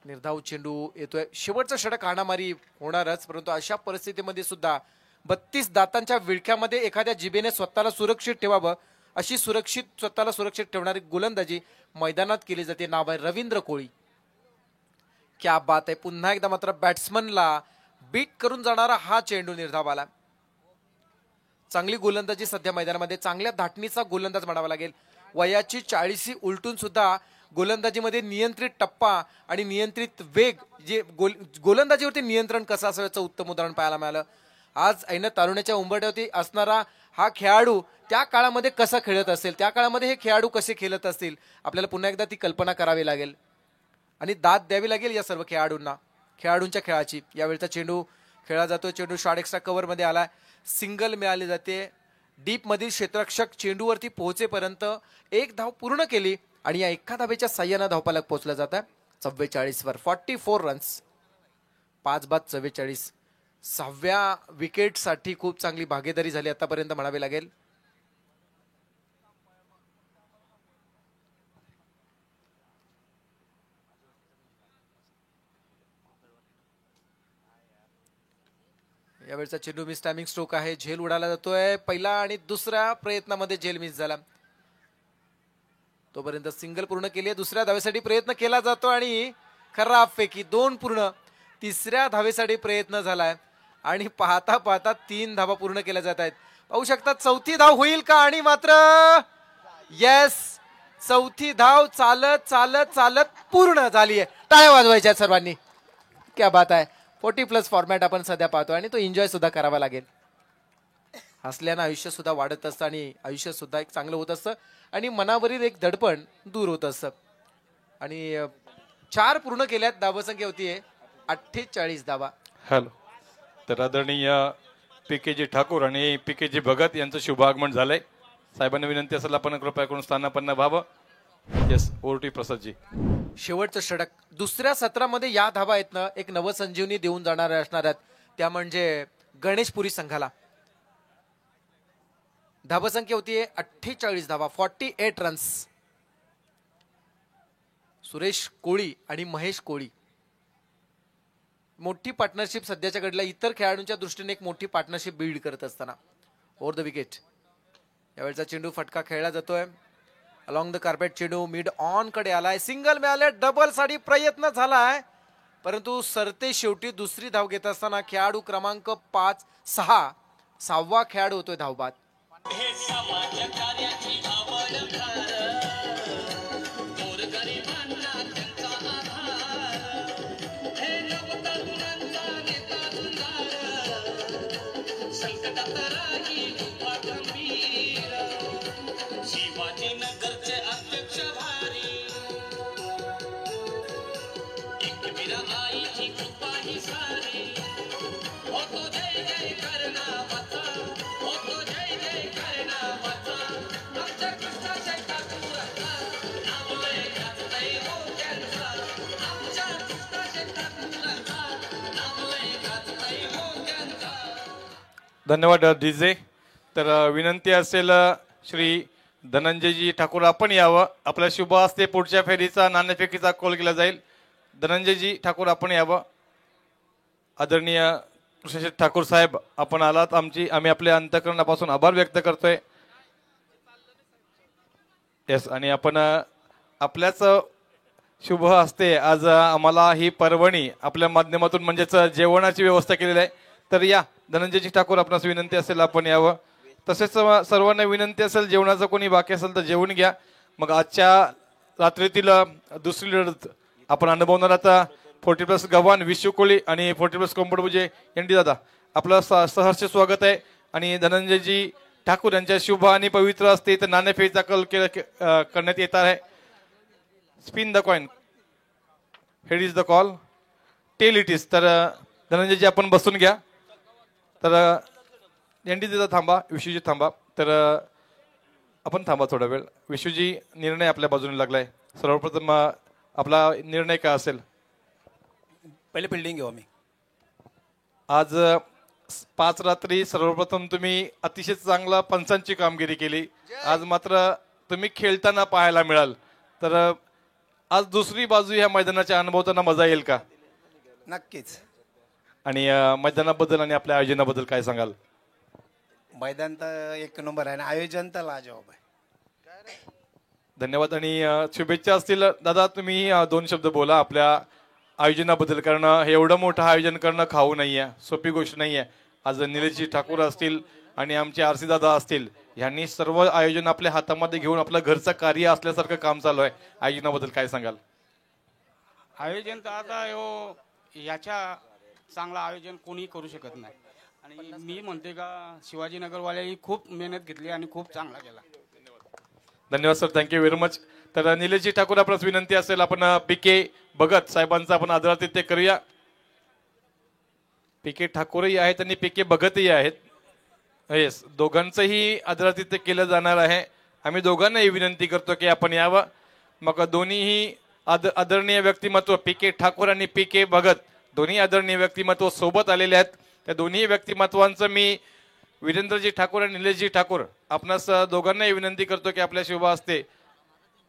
निर्धाव चेंडू येतोय. शेवटचा षटक हाणामारी होणारच, परंतु अशा परिस्थितीमध्ये सुद्धा 32 दातांच्या विळख्यामध्ये एखाद्या जिबेने स्वतःला सुरक्षित ठेवावं अशी स्वतःला सुरक्षित ठेवणारी गोलंदाजी मैदानात केली जाते. नाव आहे रवींद्र कोळी. क्या बात आहे, पुन्हा एकदा मात्र बॅट्समनला बीट करून जाणारा हा चेंडू निर्धावाला. चांगली गोलंदाजी सध्या मैदानामध्ये, चांगल्या धाटणीचा गोलंदाज म्हणावा लागेल. वयाची 40 उलटून सुद्धा गोलंदाजीमध्ये नियंत्रित टप्पा आणि नियंत्रित वेग, जे गोलंदाजीवरती नियंत्रण कसं असावं याचं उत्तम उदाहरण पाहायला मिळालं. आज ऐन तारुण्याच्या उंबरठ्यावरती असणारा हा खेळाडू त्या काळामध्ये कसा खेळत असेल, त्या काळामध्ये हे खेळाडू कसे खेळत असतील, आपल्याला पुन्हा एकदा ती कल्पना करावी लागेल आणि दाद द्यावी लागेल या सर्व खेळाडूंना, खेळाडूंच्या खेळाची. यावेळचा चेंडू खेळला जातोय, चेंडू शॉर्ट एक्स्ट्रा कव्हर मध्ये आलाय, सिंगल मिळाली जाते. डीप मधील क्षेत्ररक्षक चेंडूवरती पोहोचेपर्यंत 1 धाव पूर्ण केली आणि या एका धावेच्या साह्यानं धावफलक पोहोचलं जात आहे 44 वर. 44 रन्स, 5 बाद 44. 6व्या विकेट साठी खूप चांगली भागीदारी झाली आतापर्यंत म्हणावे लागेल. यावेळचा चेंडू मिस टायमिंग स्ट्रोक आहे, झेल उडाला जातोय. पहिला आणि दुसऱ्या प्रयत्नामध्ये झेल मिस झाला, तोपर्यंत सिंगल पूर्ण केली आहे. दुसऱ्या धावेसाठी प्रयत्न केला जातो आणि खराब फेकी 2 पूर्ण. तिसऱ्या धावेसाठी प्रयत्न झालाय आणि पाहता पाहता 3 धावा पूर्ण केल्या जात आहेत. पाहू शकता 4थी धाव होईल का, आणि मात्र येस, 4थी धाव चालत चालत चालत पूर्ण झाली आहे. टाळ्या वाजवायच्या सर्वांनी. क्या बात आहे. 40+ फॉर्मॅट आपण सध्या पाहतो आणि तो एन्जॉय सुद्धा करावा लागेल. हसल्यानं आयुष्य सुद्धा वाढत असतं आणि आयुष्य सुद्धा एक चांगलं होत असतं आणि मनावरील एक दडपण दूर होत असतं. आणि 4 पूर्ण केल्यात. धावसंख्या होतीये 48 धावा. हॅलो, तर आदरणीय पीकेजी ठाकूर आणि पीकेजी भगत यांचं शुभागमन झालंय. साहेबांना विनंती असेल आपण कृपया करून स्थानापन्न व्हावं. येस, ओरटी प्रसादजी. शेवटचं षटक दुसऱ्या सत्रामध्ये या धावा आहेत ना एक नवसंजीवनी देऊन जाणाऱ्या असणार आहेत, त्या म्हणजे गणेशपुरी संघाला. धावसंख्या होतीये 48 धावा, 48 रन्स. सुरेश कोळी आणि महेश कोळी, मोठी पार्टनरशिप सध्याच्या घडला. इतर खेळाडूंच्या दृष्टीने एक मोठी पार्टनरशिप बिल्ड करत असताना. ओव्हर द विकेट यावेळचा चेंडू फटका खेळला जातोय. अलॉंग द कार्पेट चेंडू मिड ऑन कडे आलाय, सिंगल मिळाले, डबल साठी प्रयत्न झालाय परंतु सरते शेवटी दुसरी धाव घेत असताना खेळाडू क्रमांक 5-6 6वा खेळाडू होतोय धावबाद. धन्यवाद डीजे. तर विनंती असेल श्री धनंजयजी ठाकूर आपण यावं. आपल्या शुभ हस्ते पुढच्या फेरीचा नाणेफेकीचा कॉल केला जाईल. धनंजयजी ठाकूर आपण यावं. आदरणीय कृष्णशेठ ठाकूर साहेब आपण आलात. आम्ही आपल्या अंतःकरणापासून आभार व्यक्त करतोय. येस, आणि आपण आपल्याच शुभ हस्ते आज आम्हाला ही पर्वणी आपल्या माध्यमातून म्हणजेच जेवणाची व्यवस्था केलेली आहे. तर या धनंजयजी ठाकूर आपणास विनंती असेल आपण यावं. तसेच सर्वांना विनंती असेल जेवणाचं कोणी बाकी असेल तर जेवून घ्या. मग आजच्या रात्रीतील दुसरी लढत आपण अनुभवणार आता 40+ गव्हाण विशू कोळी आणि 40+ कोंबडबुजे एनडी दादा. आपलं सहर्ष स्वागत आहे. आणि धनंजयजी ठाकूर यांच्या शुभ आणि पवित्र असते इथं नाणेफेकीचा कल करण्यात येत आहे. Spin the coin, head is the call, tail it is. तर धनंजयजी आपण बसून घ्या. तर एनडी दादा थांबा, विशूजी थांबा. तर आपण थांबा थोडा वेळ. विशूजी निर्णय आपल्या बाजूने लागलाय. सर्वप्रथम आपला निर्णय काय असेल? पहिले फिल्डिंग घेऊ आम्ही. आज 5 रात्री सर्वप्रथम तुम्ही अतिशय चांगला पंचांची कामगिरी केली. आज मात्र तुम्ही खेळताना पाहायला मिळाल. तर आज दुसरी बाजू ह्या मैदानाच्या अनुभवताना मजा येईल का? नक्कीच. आणि मैदानाबद्दल आणि आपल्या आयोजनाबद्दल काय सांगाल? मैदान तर एक नंबर आहे आणि आयोजन तर लाजवाब आहे. धन्यवाद आणि शुभेच्छा असतील. दादा तुम्ही 2 शब्द बोला आपल्या आयोजनाबद्दल. कारण हे एवढं मोठं आयोजन करणं खाऊ नाहीये, सोपी गोष्ट नाहीये. आज निलेशजी ठाकूर असतील आणि आमचे आरसी दादा असतील, यांनी सर्व आयोजन आपल्या हातामध्ये घेऊन आपलं घरचं कार्य असल्यासारखं काम चालू आहे. आयोजनाबद्दल काय सांगाल? आयोजन तर आता याच्या चांगलं आयोजन कोणी करू शकत नाही. आणि मी म्हणते का शिवाजीनगरवाल्यांनी खूप मेहनत घेतली आणि खूप चांगला केला. धन्यवाद सर, थँक्यू व्हेरी मच. तर निलेशजी ठाकूर आपल्यास विनंती असेल आपण पीके भगत साहेबांचा आपण आदरातिथ्य करूया. पीके ठाकूरही आहेत आणि पीके भगतही आहेत. येस, दोघांचंही आदरातिथ्य केलं जाणार आहे. आम्ही दोघांनाही विनंती करतो की आपण यावं. मग दोन्हीही आदरणीय व्यक्तिमत्व पीके ठाकूर आणि पीके भगत दोन्ही आदरणीय व्यक्तिमत्व सोबत आलेले आहेत. त्या दोन्ही व्यक्तिमत्वांचं मी वीरेंद्रजी ठाकूर आणि निलेशजी ठाकूर आपणास दोघांनाही विनंती करतो की आपल्या शुभ असते.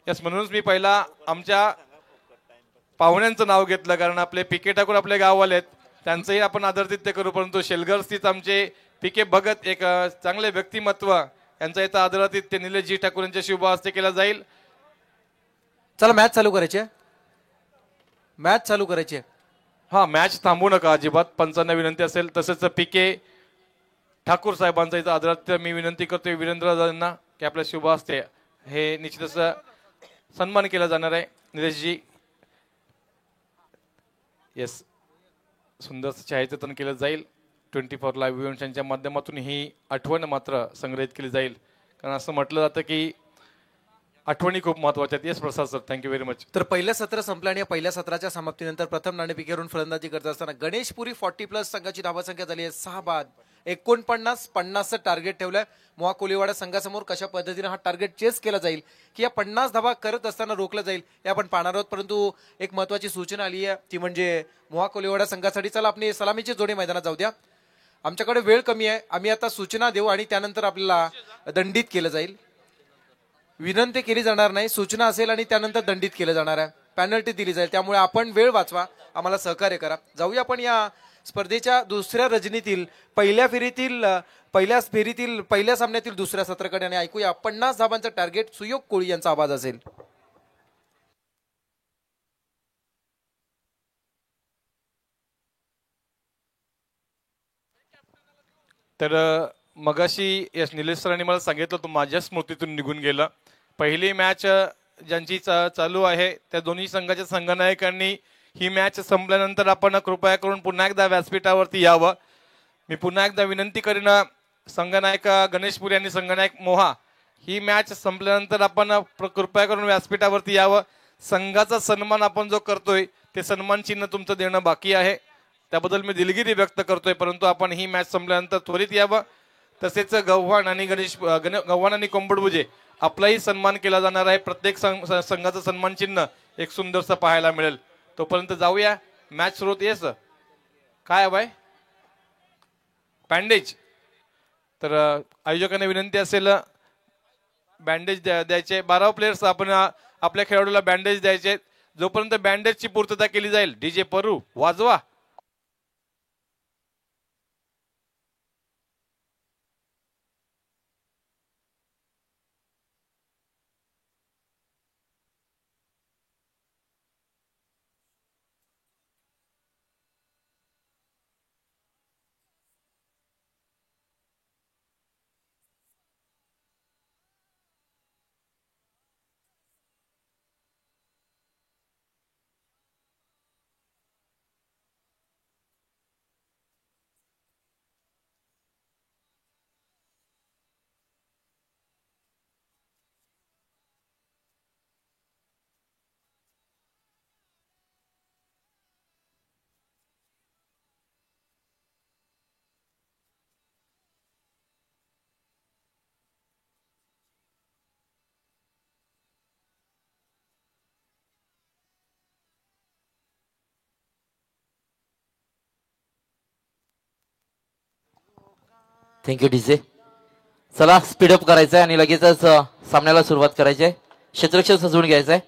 यस, म्हणूनच मी पहिला आमच्या पाहुण्यांचं नाव घेतलं कारण आपले पीके ठाकूर आपले गाववाले आहेत, त्यांचंही आपण आदरातिथ्य करू. परंतु शेलगर स्थित आमचे पीके भगत एक चांगले व्यक्तिमत्व, यांचा इथं आदरातिथ्य निलेशजी ठाकूर यांच्या शुभ हस्ते केला जाईल. चला मॅच चालू करायची. मॅच चालू करायची. हा, मॅच थांबू नका अजिबात. पंचांना विनंती असेल. तसेच पीके ठाकूर साहेबांचा इथं आदरातिथ्य मी विनंती करतोय वीरेंद्र दादांना की आपल्या शुभ हस्ते हे निश्चितच सन्मान केला जाणार आहे. निलेशजी, येस, सुंदर छायाचित्रण केलं जाईल. 24 लाईव्ह इव्हेंट्सच्या माध्यमातून ही आठवण मात्र संग्रहित केली जाईल. कारण असं म्हटलं जातं की आठवणी खूप महत्वाच्या आहेत. येस प्रसाद सर, थँक्यू व्हेरी मच. तर पहिलं सत्र संपलं आणि या पहिल्या सत्राच्या समाप्तीनंतर प्रथम नाणेफेकीवरून फलंदाजी करत असताना गणेशपुरी 40+ संघाची धावसंख्या झाली आहे 6 बाद. 49-50चं टार्गेट ठेवलंय. मोहा कोलीवाडा संघासमोर कशा पद्धतीने हा टार्गेट चेस केला जाईल की या 50 धावा करत असताना रोखलं जाईल हे आपण पाहणार आहोत. परंतु एक महत्वाची सूचना आली आहे ती म्हणजे मोहा कोलीवाडा संघासाठी चला आपली सलामीची जोडी मैदानात जाऊ द्या. आमच्याकडे वेळ कमी आहे. आम्ही आता सूचना देऊ आणि त्यानंतर आपल्याला दंडित केलं जाईल. विनंती केली जाणार नाही, सूचना असेल आणि त्यानंतर दंडित केलं जाणार आहे. पॅनल्टी दिली जाईल. त्यामुळे आपण वेळ वाचवा, आम्हाला सहकार्य करा. जाऊया आपण या स्पर्धेच्या दुसऱ्या रजनीतील पहिल्या फेरीतील पहिल्या सामन्यातील दुसऱ्या सत्राकडे आणि ऐकूया 50 धावांचं टार्गेट सुयोग कोळी यांचा आवाज असेल. तर मगाशी यस निलेश सरांनी मला सांगितलं तो माझ्या स्मृतीतून निघून गेला. पहिली मॅच ज्यांची चालू आहे त्या दोन्ही संघाच्या संघनायकांनी ही मॅच संपल्यानंतर आपण कृपया करून पुन्हा एकदा व्यासपीठावरती यावं. मी पुन्हा एकदा विनंती करीन संघनायक गणेशपुरी आणि संघनायक मोहा, ही मॅच संपल्यानंतर आपण कृपया करून व्यासपीठावरती यावं. संघाचा सन्मान आपण जो करतोय ते सन्मान चिन्ह तुमचं देणं बाकी आहे, त्याबद्दल मी दिलगिरी व्यक्त करतोय. परंतु आपण ही मॅच संपल्यानंतर त्वरित यावं. तसेच गव्हाण आणि गव्हाण आणि कोंबडबुजे आपलाही सन्मान केला जाणार आहे. प्रत्येक संघाचं सन्मान चिन्ह एक सुंदरसं पाहायला मिळेल. तोपर्यंत जाऊया. मॅच सुरू होते. काय हवंय? बँडेज. तर आयोजकांना विनंती असेल बँडेज द्यायचे. 12 प्लेयर्स आपण आपल्या खेळाडूला बँडेज द्यायचे. जोपर्यंत बँडेजची पूर्तता केली जाईल, डीजे परू वाजवा. Thank you DJ. चला स्पीडअप करायचंय आणि लगेचच सामन्याला सुरुवात करायची आहे. क्षेत्ररक्षण सजवून घ्यायचंय.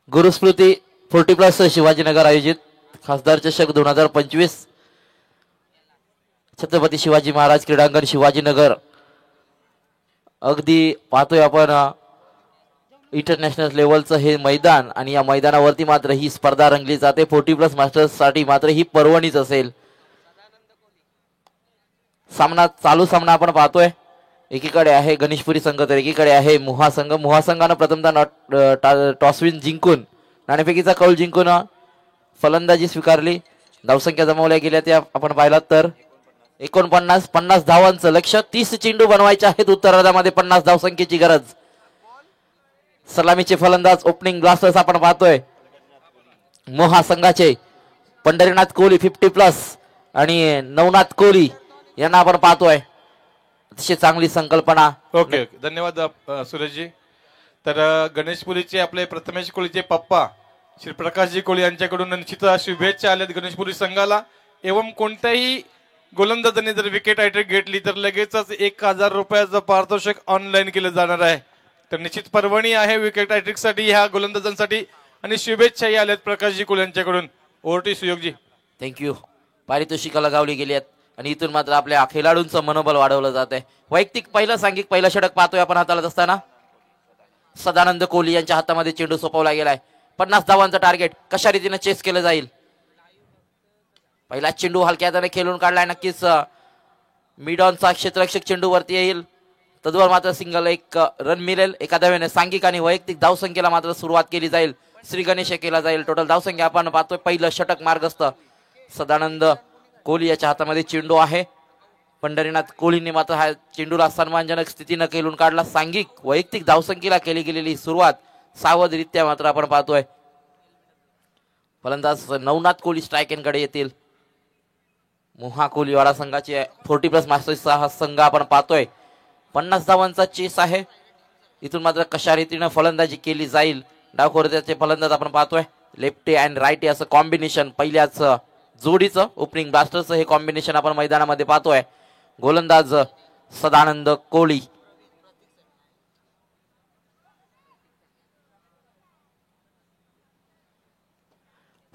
गुरुस्मृती 40+ शिवाजीनगर आयोजित खासदार चषक 2025 छत्रपती शिवाजी महाराज क्रीडांगण शिवाजीनगर. अगदी पाहतोय आपण इंटरनॅशनल लेवलचं हे मैदान आणि या मैदानावरती मात्र ही स्पर्धा रंगली जाते. 40+ मास्टर्स साठी मात्र ही पर्वणीच असेल. चालू सामना आपण पाहतोय. एकीकडे आहे गणेशपुरी संघ तर एकीकडे आहे मुहा संघ. मुहा संघानं प्रथमतः टॉसविन जिंकून नाणेफेकीचा कौल जिंकून फलंदाजी स्वीकारली. धावसंख्या जमवल्या गेल्या त्या आपण पाहिलात तर 49 धावांचं लक्ष्य. 30 चेंडू बनवायचे आहेत उत्तरार्धामध्ये. 50 धावसंख्येची गरज. सलामीचे फलंदाज ओपनिंग ब्लास्टर्स आपण पाहतोय मोहा संघाचे पंढरीनाथ कोहली 50+ आणि नवनाथ कोहली यांना आपण पाहतोय. अतिशय चांगली संकल्पना. ओके, धन्यवाद सुरेशजी. तर गणेशपुरीचे आपले प्रथमेश कोहलीचे पप्पा श्री प्रकाशजी कोहली यांच्याकडून निश्चित शुभेच्छा आल्यात गणेशपुरी संघाला. एवं कोणत्याही गोलंदाजाने जर विकेट हॅट्रिक घेतली तर लगेचच 1000 रुपयाचं पारितोषिक ऑनलाईन केलं जाणार आहे. तर निश्चित पर्वणी आहे विकेट हॅट्रिक साठी ह्या गोलंदाजांसाठी आणि शुभेच्छाही आल्यात प्रकाशजी कोहली यांच्याकडून. ओव्हर सुयोगजी. थँक्यू. पारितोषिकं लगावली गेली आहेत आणि इथून मात्र आपल्या खेळाडूंचं मनोबल वाढवलं जात आहे. वैयक्तिक पहिलं षटक पाहतोय आपण हाताळत असताना सदानंद कोहली यांच्या हातामध्ये चेंडू सोपवला गेलाय. 50 धावांचं टार्गेट कशा रीतीने चेस केलं जाईल. पहिला चेंडू हलक्या हाताने खेळून काढलाय. नक्कीच मिड ऑनचा क्षेत्ररक्षक चेंडू वरती येईल. तद्वार मात्र सिंगल एक रन मिळेल. एका धावेने सांघिक आणि वैयक्तिक धावसंख्येला मात्र सुरुवात केली जाईल. श्री गणेश केला जाईल. टोटल धावसंख्या आपण पाहतोय. पहिलं षटक मार्गस्थ सदानंद कोहली याच्या हातामध्ये चेंडू आहे. पंढरीनाथ कोहलीने मात्र हा चेंडूला सन्मानजनक स्थितीनं खेळून काढला. सांघिक वैयक्तिक धावसंख्येला केली गेलेली सुरुवात सावधरित्या मात्र आपण पाहतोय. फलंदाज नवनाथ कोहली स्ट्राईक एंडकडे येतील. मोहा कोहलीवाडा संघाचे 40+ मास्टर्सचा हा संघ आपण पाहतोय. 50 धावांचा चेस आहे. इथून मात्र कशा रीतीनं फलंदाजी केली जाईल. डावखोऱ्याचे फलंदाज आपण पाहतोय. लेफ्टी अँड राईटी असं कॉम्बिनेशन पहिल्याच जोडीचं ओपनिंग ब्लास्टरचं हे कॉम्बिनेशन आपण मैदानामध्ये पाहतोय. गोलंदाज सदानंद कोहली.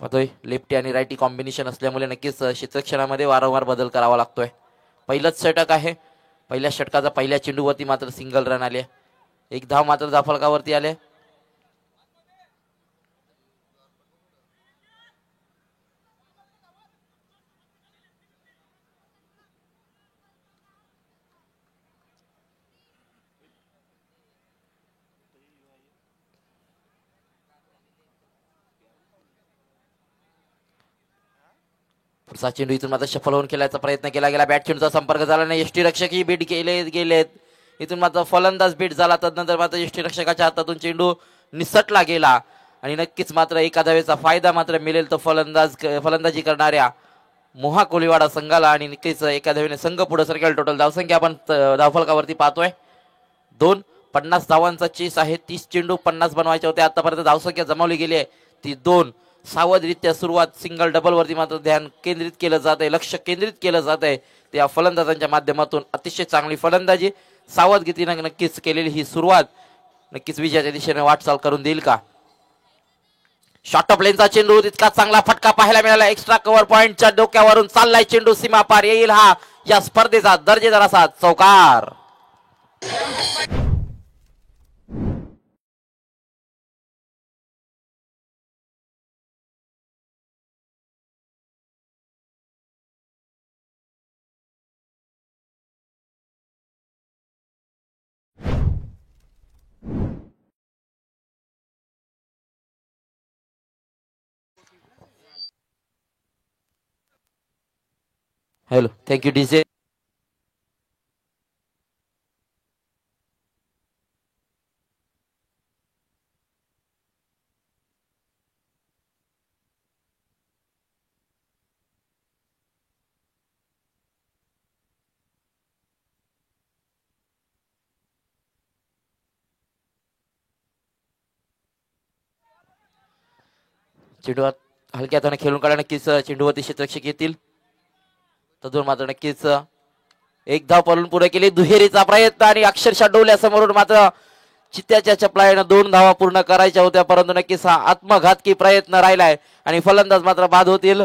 पाहतोय लेफ्टी आणि राईटी कॉम्बिनेशन असल्यामुळे नक्कीच क्षेत्ररक्षणामध्ये वारंवार बदल करावा लागतोय. पहिलंच षटक आहे. पहिल्या षटकाचा पहिल्या चेंडूवरती मात्र सिंगल रन आले. एक धाव मात्र धाफलकावरती आले. पुढचा चेंडू इथून मात्र सफल होऊन खेळायचा प्रयत्न केला गेला. बॅट चेंडूचा संपर्क झाला नाही. यष्टी रक्षकही बीट गेलेत. इथून मात्र फलंदाज बीट झाला. तदनंतर मात्र यष्टीरक्षकाच्या हातातून चेंडू निसटला गेला आणि नक्कीच मात्र एका धावेचा फायदा मात्र मिळेल तो फलंदाजी करणाऱ्या मोहा कोलीवाडा संघाला आणि नक्कीच एका धावेने संघ पुढे सरकेल. टोटल धावसंख्या आपण धावफलकावरती पाहतोय 2. 50 धावांचा चेस आहे. 30 चेंडू 50 बनवायचे होते. आतापर्यंत धावसंख्या जमावली गेली आहे ती 2. सावधरित्या सुरुवात सिंगल डबल वरती मात्र ध्यान केंद्रित केलं जात आहे, लक्ष केंद्रित केलं जात आहे त्या फलंदाजांच्या माध्यमातून. अतिशय चांगली फलंदाजी सावधगतीनं नक्कीच केलेली ही सुरुवात नक्कीच विजयाच्या दिशेने वाटचाल करून देईल का. शॉर्ट ऑफ लेनचा चेंडू तितका चांगला फटका पाहायला मिळाला. एक्स्ट्रा कव्हर पॉइंटच्या डोक्यावरून चाललाय चेंडू, सीमा पार येईल हा या स्पर्धेचा दर्जेदार असा चौकार. Hello, thank you DJ. चेंडू हलक्या हाताने खेळून काढला. नक्कीच चेंडूवरती क्षेत्ररक्षक येतील. तदून मात्र नक्कीच एक धाव पळून पुढे केली. दुहेरीचा प्रयत्न आणि अक्षरशः डोल्यासमोरून मात्र चित्त्याच्या चपलाईनं 2 धावा पूर्ण करायच्या होत्या, परंतु नक्कीच हा आत्मघातकी प्रयत्न राहिलाय आणि फलंदाज मात्र बाद होतील.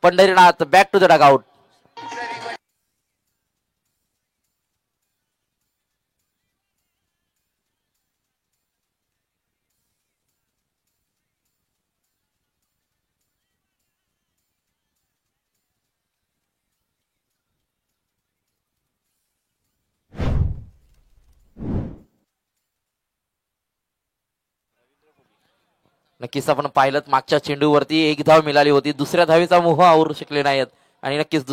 Pandharinath back to the dugout. नक्कीच आपण पाहिलं मागच्या चेंडूवरती एक धाव मिळाली होती. दुसऱ्या धावेचा मोह आवरू शकले नाहीत आणि नक्कीच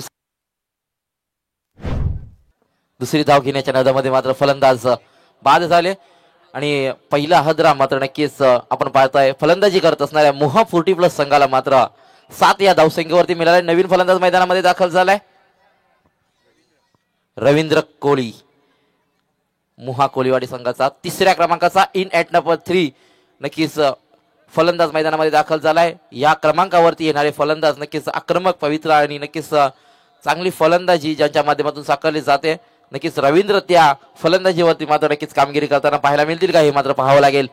दुसरी धाव घेण्याच्या नादामध्ये मात्र फलंदाज बाद झाले आणि पहिला हदरा मात्र नक्कीच आपण पाहताय फलंदाजी करत असणाऱ्या मोहा 40+ संघाला मात्र 7 या धावसंख्येवरती मिळाले. नवीन फलंदाज मैदानामध्ये दाखल झालाय रवींद्र कोळी. मोहा कोलीवाडी संघाचा 3ऱ्या क्रमांकाचा इन ॲट नंबर 3 नक्कीच फलंदाज मैदानामध्ये दाखल झालाय. या क्रमांकावरती येणारे फलंदाज नक्कीच आक्रमक, पवित्र आणि नक्कीच चांगली फलंदाजी ज्यांच्या माध्यमातून साकारली जाते. नक्कीच रवींद्र त्या फलंदाजीवरती मात्र नक्कीच कामगिरी करताना पाहायला मिळतील का हे मात्र पाहावं लागेल.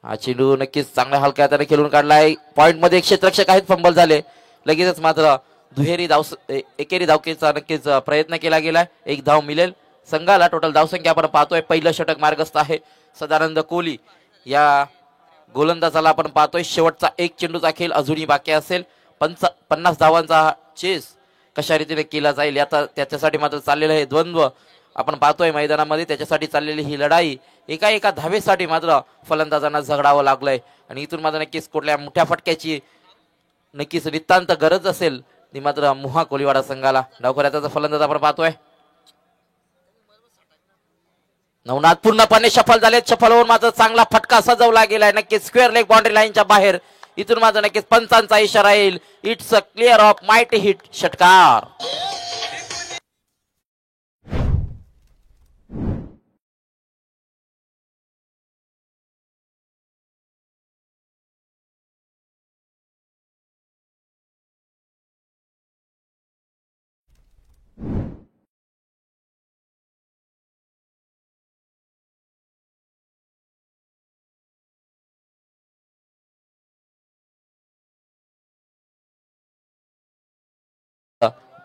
हा चेंडू नक्कीच चांगल्या हलक्या हाताने खेळून काढलाय. पॉइंट मध्ये क्षेत्ररक्षक आहेत, फंबल झाले. लगेचच मात्र एकेरी धावकेचा नक्कीच प्रयत्न केला गेलाय. एक धाव मिळेल संघाला. टोटल धावसंख्या आपण पाहतोय. पहिलं षटक मार्गस्थ आहे सदानंद कोहली या गोलंदाजाला आपण पाहतोय. शेवटचा एक चेंडूचा खेळ अजूनही बाकी असेल. 50 धावांचा चेस कशा रीतीने केला जाईल आता त्याच्यासाठी मात्र चाललेलं हे द्वंद्व आपण पाहतोय मैदानामध्ये. त्याच्यासाठी चाललेली ही लढाई एका धावेसाठी मात्र फलंदाजांना झगडावं लागलंय आणि इथून मात्र नक्कीच कुठल्या मोठ्या फटक्याची नक्कीच नितांत गरज असेल ती मात्र मोहा कोलीवाडा संघाला. डावखऱ्याचा फलंदाज आपण पाहतोय. नवनाथ पूर्णपणे सफल झाले. सफल होऊन मात्र चांगला फटका सजवला गेलाय. नक्कीच स्क्वेअर लेग बाउंड्री लाईनच्या बाहेर. इथून मात्र नक्कीच पंचांचा इशारा येईल. It's a clear of mighty hit. षटकार.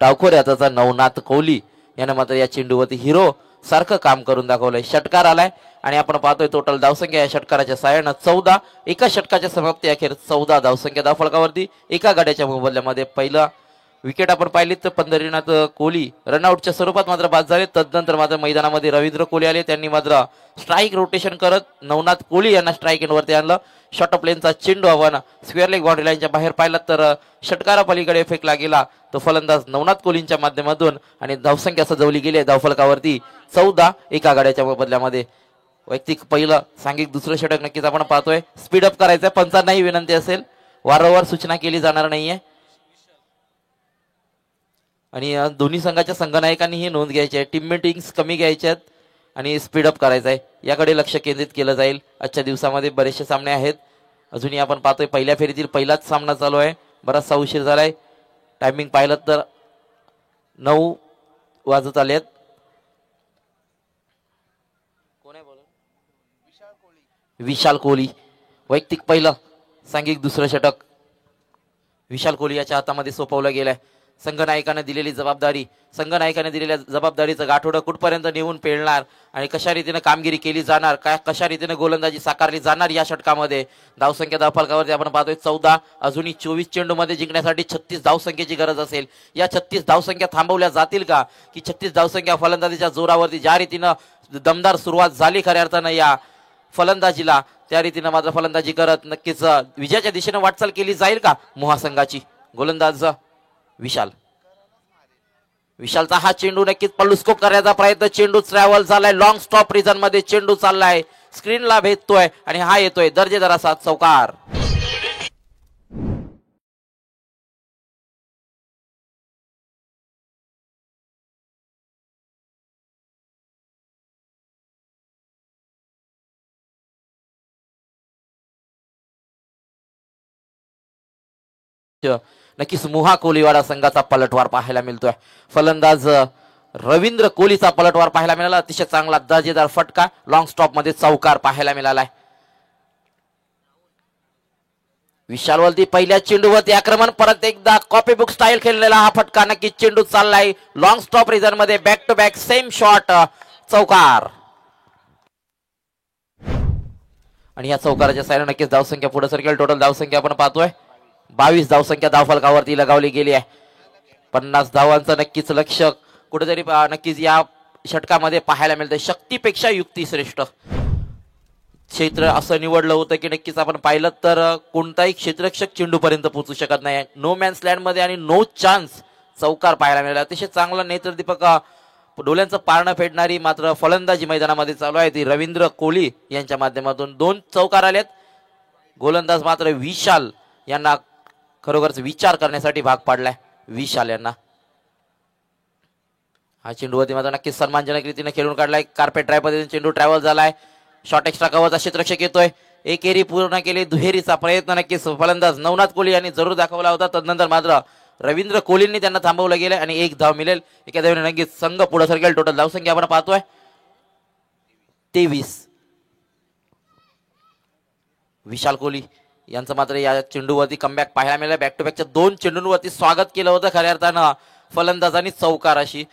डावखोऱ्याचा नवनाथ कोहली यानं मात्र या चेंडूवरती हिरो सारखं काम करून दाखवलंय. षटकार आलाय आणि आपण पाहतोय टोटल धावसंख्या या षटकाराच्या साहाय्यानं 14. एका षटकाच्या समाप्ती अखेर 14 धावसंख्या धावफलकावरती. एका गड्याच्या मोबदल्यामध्ये पहिला विकेट आपण पाहिली तर पंढरीनाथ कोहली रनआउटच्या स्वरूपात मात्र बाद झाले. तदनंतर मात्र मैदानामध्ये रवींद्र कोहली आले. त्यांनी मात्र स्ट्राईक रोटेशन करत नवनाथ कोहली यांना स्ट्राईक एंडवरती आणलं. शॉर्ट ऑफ लेनचा चेंडू आपण स्क्वेअर लेग बाउंड्री लाईनच्या बाहेर पाहिला तर षटकारा पलीकडे फेकला गेला. तो फलंदाज नवनाथ कोहलींच्या माध्यमातून आणि धावसंख्या सजवली गेली धावफलकावरती 14 एका गाड्याच्या बदल्यामध्ये. वैयक्तिक पहिलं सांघिक दुसरं षटक नक्कीच आपण पाहतोय. स्पीडअप करायचंय, पंचांनाही विनंती असेल, वारंवार सूचना केली जाणार नाहीये. आणि दोन्ही संघाच्या संघनायकांनी ही नोंद घ्यायची आहे. टीम मीटिंग्स कमी घ्यायच्या आहेत आणि स्पीडअप करायचं आहे. याकडे लक्ष केंद्रित केलं जाईल. आजच्या दिवसामध्ये बरेचसे सामने आहेत. अजूनही आपण पाहतोय पहिल्या फेरीतील पहिलाच सामना चालू आहे. बराचसा उशीर झालाय. टायमिंग पाहिलं तर 9 वाजत आलेत. विशाल कोहली वैयक्तिक पहिलं सांघिक दुसरं षटक विशाल कोहली याच्या हातामध्ये सोपवलं गेलंय. संघनायकाने दिलेली जबाबदारी, संघनायकाने दिलेल्या जबाबदारीचं गाठोडं कुठपर्यंत नेऊन पेलणार आणि कशा रीतीने कामगिरी केली जाणार, कशा रीतीने गोलंदाजी साकारली जाणार या षटकामध्ये. धावसंख्या धावफलकावरती आपण पाहतोय 14. अजूनही 24 चेंडूमध्ये जिंकण्यासाठी 36 धावसंख्येची गरज असेल. या 36 धावसंख्या थांबवल्या जातील का, की 36 धावसंख्या फलंदाजीच्या जोरावरती ज्या रीतीनं दमदार सुरुवात झाली खऱ्या अर्थानं या फलंदाजीला, त्या रीतीनं मात्र फलंदाजी करत नक्कीच विजयाच्या दिशेने वाटचाल केली जाईल का मोहासंघाची. गोलंदाज विशालचा हा चेंडू नक्कीच पल्लूस्कोप करण्याचा प्रयत्न. चेंडू ट्रॅव्हल झालाय, लॉंग स्टॉप रिझन मध्ये चेंडू चाललाय, स्क्रीनला भेटतोय आणि हा येतोय दर्जेदार असा चौकार. नक्कीच मुहा कोहलीवाडा संघाचा पलटवार पाहायला मिळतोय. फलंदाज रवींद्र कोहलीचा पलटवार पाहायला मिळाला. अतिशय चांगला दर्जेदार फटका, लॉंग स्टॉप मध्ये चौकार पाहायला मिळालाय. विशालवरती पहिल्या चेंडूवरती आक्रमण, परत एकदा कॉपी बुक स्टाईल खेळलेला हा फटका. नक्कीच चेंडू चाललाय लॉंग स्टॉप रिझन मध्ये, back to back same shot, चौकार. आणि या चौकाराच्या साह्याने नक्कीच धावसंख्या पुढे सरकेल. टोटल धावसंख्या आपण पाहतोय 22 धावसंख्या धावफलकावरती लगावली गेली आहे. 50 धावांचं नक्कीच लक्ष कुठेतरी नक्कीच या षटकामध्ये पाहायला मिळतंय. शक्तीपेक्षा युक्ती श्रेष्ठ क्षेत्र असं निवडलं होतं की नक्कीच आपण पाहिलं तर कोणताही क्षेत्ररक्षक चेंडूपर्यंत पोहोचू शकत नाही. नो मॅन्स लँड मध्ये आणि नो चान्स चौकार पाहायला मिळाला. अतिशय चांगला नेत्रदीपक डोल्यांचं पारणं फेडणारी मात्र फलंदाजी मैदानामध्ये चालू आहे ती रवींद्र कोहली यांच्या माध्यमातून. 2 चौकार आलेत. गोलंदाज मात्र विशाल यांना खरोखरच विचार करण्यासाठी भाग पाडलाय. विशाल यांना हा चेंडूवरती मात्र नक्कीच सन्मानजनक रीतीने खेळून काढलाय. कार्पेट ड्राईव्ह पद्धतीने चेंडू ट्रॅव्हल झालाय. शॉर्ट एक्स्ट्रा कव्हरचा क्षेत्ररक्षक येतोय. एक एरी पूर्ण केली. दुहेरीचा प्रयत्न नक्कीच फलंदाज नवनाथ कोहली यांनी जरूर दाखवला होता. तदनंतर मात्र रवींद्र कोहलींनी त्यांना थांबवलं गेलं आणि 1 धाव मिळेल. एका धावेने नक्कीच संघ पुढे सरकेल. टोटल धावसंख्या आपण पाहतोय 23. विशाल कोहली यांचं मात्र या चेंडूवरती कमबॅक पाहायला मिळालं. बॅक टू बॅकच्या 2 चेंडूंवरती स्वागत केलं होतं खऱ्या अर्थानं फलंदाजांनी चौकार अशी.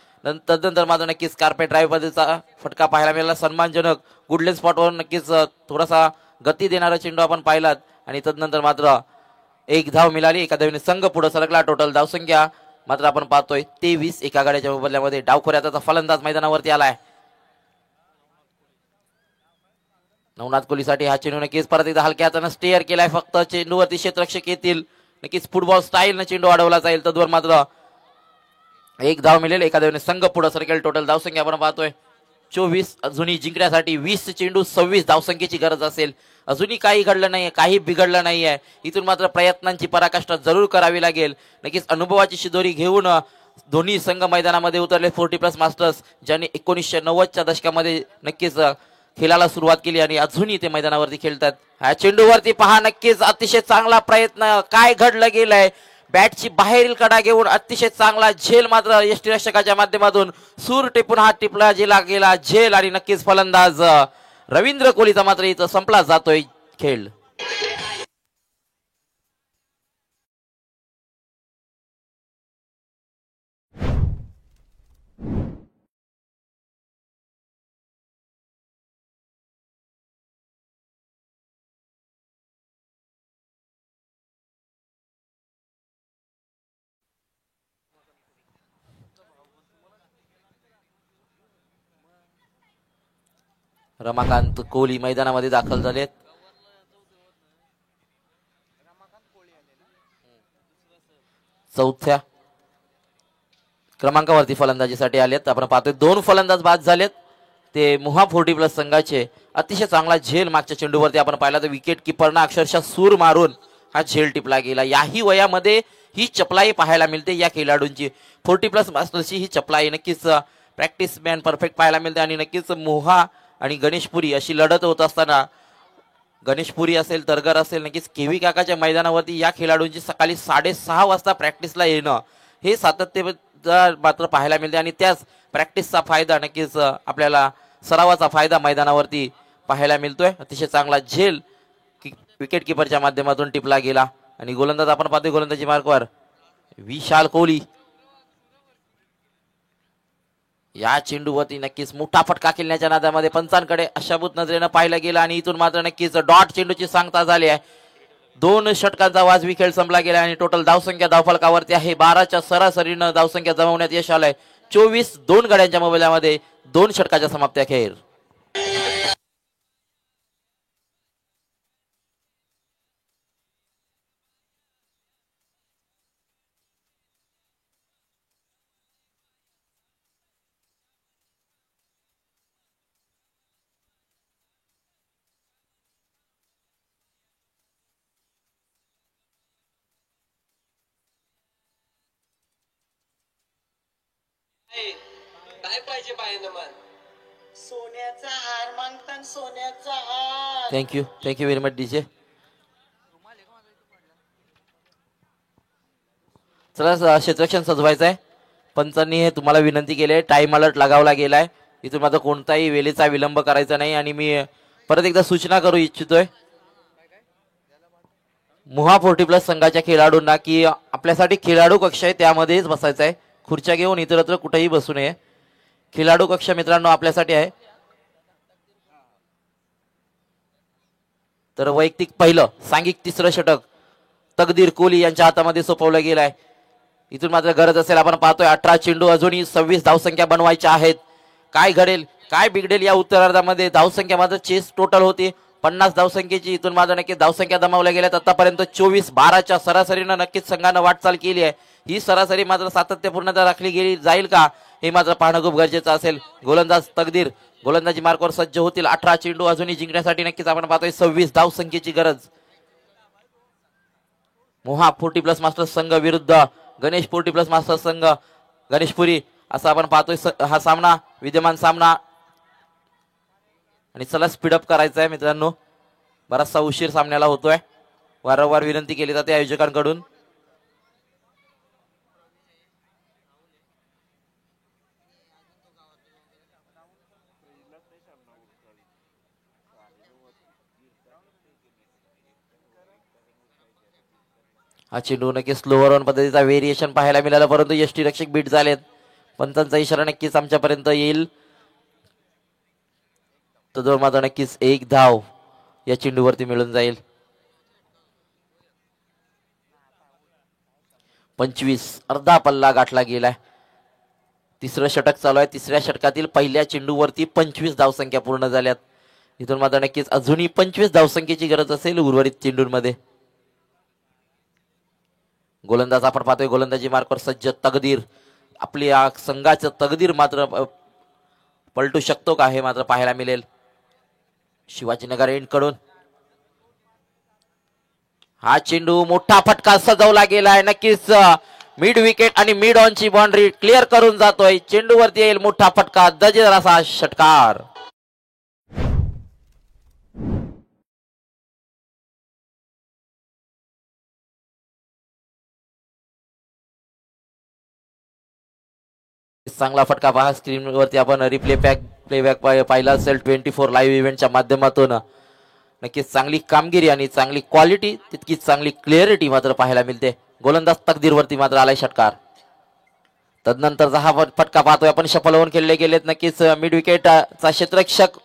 तदनंतर मात्र नक्कीच कार्पेट ड्राईव्ह पद्धतीचा फटका पाहायला मिळाला. सन्मानजनक गुडलेन स्पॉटवर नक्कीच थोडासा गती देणारा चेंडू आपण पाहिलात आणि तदनंतर मात्र 1 धाव मिळाली. एका धावेने संघ पुढे सरकला. टोटल धावसंख्या मात्र आपण पाहतोय 23. एका गाड्याच्या बदल्यामध्ये डावखोऱ्याचा फलंदाज मैदानावरती आलाय. नवनाथ कोहलीसाठी हा चेंडू नक्कीच परत एकदा हलक्या हाताने स्टेअर केलाय. फक्त चेंडूवरती क्षेत्ररक्षक येतील. नक्कीच फुटबॉल स्टाईल न चेंडू अडवला जाईल. तद्वर मात्र 1 धाव मिळेल. एका धावेने संघ पुढे सरकेल. टोटल धावसंख्या आपण पाहतोय 24. अजूनही जिंकण्यासाठी 20 चेंडू 26 धावसंख्येची गरज असेल. अजूनही काही घडलं नाहीये, काही बिघडलं नाहीये. इथून मात्र प्रयत्नांची पराकाष्ठा जरूर करावी लागेल. नक्कीच अनुभवाची शिदोरी घेऊन दोन्ही संघ मैदानामध्ये उतरले. 40+ मास्टर्स ज्यांनी 1990च्या दशकामध्ये नक्कीच खेळाला सुरुवात केली आणि अजूनही ते मैदानावरती खेळतात. ह्या चेंडूवरती पहा नक्कीच अतिशय चांगला प्रयत्न. काय घडलं गेलंय, बॅटची बाहेरील कडा घेऊन अतिशय चांगला झेल मात्र यष्टीरक्षकाच्या माध्यमातून सूर टिपून हा टिपला गेला झेल आणि नक्कीच फलंदाज रवींद्र कोहलीचा मात्र इथं संपला जातोय खेळ. रमाकांत कोहली मैदानामध्ये दाखल झालेत. चौथ्या क्रमांकावरती फलंदाजीसाठी आलेत. आपण पाहतोय 2 फलंदाज बाद झालेत. ते मुहा 40+ संघाचे. अतिशय चांगला झेल मागच्या चेंडूवरती आपण पाहिला तर विकेट किपरना अक्षरशः सूर मारून हा झेल टिपला गेला. याही वयामध्ये ही चपलाई पाहायला मिळते या खेळाडूंची. 40+ मास्टर्सची ही चपलाई नक्कीच प्रॅक्टिस मॅन परफेक्ट पाहायला मिळते. आणि नक्कीच मोहा आणि गणेशपुरी अशी लढत होत असताना गणेशपुरी असेल तरगर असेल नक्कीच केव्ही काकाच्या मैदानावरती या खेळाडूंची सकाळी 6:30 वाजता प्रॅक्टिसला येणं हे सातत्य मात्र पाहायला मिळते. आणि त्याच प्रॅक्टिसचा फायदा नक्कीच आपल्याला सरावाचा फायदा मैदानावरती पाहायला मिळतोय. अतिशय चांगला झेल विकेट किपरच्या माध्यमातून टिपला गेला. आणि गोलंदाज आपण पाहतोय गोलंदाजी मार्कवर विशाल कोहली. या चेंडूवरती नक्कीच मोठा फटका खेळण्याच्या नादामध्ये पंचांकडे अशाभूत नजरेनं पाहिलं गेलं. आणि इथून मात्र नक्कीच डॉट चेंडूची सांगता झाली आहे. 2 षटकांचा वाजवी खेळ संपला गेला. आणि टोटल धावसंख्या धावफलकावरती आहे 12च्या सरासरीनं धावसंख्या जमवण्यात यश आलंय. 24 2 गड्यांच्या मोबदल्यामध्ये 2 षटकाच्या समाप्ती अखेर. काय पाहिजे बाहेर मन सोन्याचा हार मागतात सोन्याचा हार. Thank you very much DJ. चला क्षेत्ररक्षण सजवायचं आहे. पंचांनी हे तुम्हाला विनंती केली आहे. टाइम अलर्ट लगावला गेलाय. इथून मात्र कोणताही वेळेचा विलंब करायचा नाही. आणि मी परत एकदा सूचना करू इच्छितोय मुहा 40+ संघाच्या खेळाडूंना की आपल्यासाठी खेळाडू कक्ष आहे त्यामध्येच बसायचं आहे. खुर्च्या घेऊन इतरत्र कुठेही बसू नये. खेळाडू कक्ष मित्रांनो आपल्यासाठी आहे. तर वैयक्तिक पहिलं सांघिक 3रं षटक तकदीर कोहली यांच्या हातामध्ये सोपवलं गेलं आहे. इथून मात्र गरज असेल आपण पाहतोय 18 चेंडू अजूनही 26 धावसंख्या बनवायच्या आहेत. काय घडेल काय बिघडेल या उत्तरार्धामध्ये. धावसंख्या मात्र चेस टोटल होती 50 धावसंख्येची. इथून मात्र नक्कीच धावसंख्या गमावल्या गेल्यात. आतापर्यंत 24-12च्या सरासरीनं नक्कीच संघानं वाटचाल केली आहे. ही सरासरी मात्र सातत्यपूर्णता राखली गेली जाईल का हे मात्र पाहणं खूप गरजेचं असेल. गोलंदाज तकदीर गोलंदाजी मार्कवर सज्ज होतील. 18 चेंडू अजूनही जिंकण्यासाठी नक्कीच आपण पाहतोय 26 धावसंख्येची गरज. मोहा 40+ मास्टर्स संघ विरुद्ध गणेश 40+ मास्टर्स संघ गणेशपुरी असं आपण पाहतोय हा सामना विद्यमान सामना. आणि चला स्पीडअप करायचं आहे मित्रांनो. बराचसा उशीर सामन्याला होतोय. वारंवार विनंती केली जाते आयोजकांकडून. हा चेंडू नक्कीच स्लोअर ऑन पद्धतीचा व्हेरिएशन पाहायला मिळाला परंतु यष्टीरक्षक बीट झालेत. पंचांचा इशारा नक्कीच आमच्यापर्यंत येईल. तर मात्र नक्कीच 1 धाव या चेंडूवरती मिळून जाईल. 25 अर्धा पल्ला गाठला गेलाय. 3रं षटक चालू आहे. 3ऱ्या षटकातील पहिल्या चेंडूवरती 25 धावसंख्या पूर्ण झाल्यात. इथून मात्र नक्कीच अजूनही 25 धावसंख्येची गरज असेल उर्वरित चेंडूंमध्ये. गोलंदाज आपण पाहतोय गोलंदाजी मार्कवर सज्ज तकदीर. आपल्या संघाचं तकदीर मात्र पलटू शकतो का हे मात्र पाहायला मिळेल. शिवाजीनगर एंड कडून हा चेंडू मोठा फटका सजवला गेलाय. नक्कीच मिड विकेट आणि मिड ऑनची बाउंड्री क्लिअर करून जातोय. चेंडूवरती येईल मोठा फटका दजेदार असा षटकार. चांगला फटका पहा स्क्रीनवरती आपण प्लेबॅक पाहिला असेल 24 लाईव्ह इव्हेंटच्या माध्यमातून. नक्कीच चांगली कामगिरी आणि चांगली क्वालिटी तितकीच चांगली क्लिअरिटी मात्र पाहायला मिळते. गोलंदाज तकदीरवरती मात्र आलाय षटकार. तदनंतरचा हा फटका पाहतोय आपण शफल होऊन खेळले गेलेत. नक्कीच मिड विकेटचा क्षेत्ररक्षक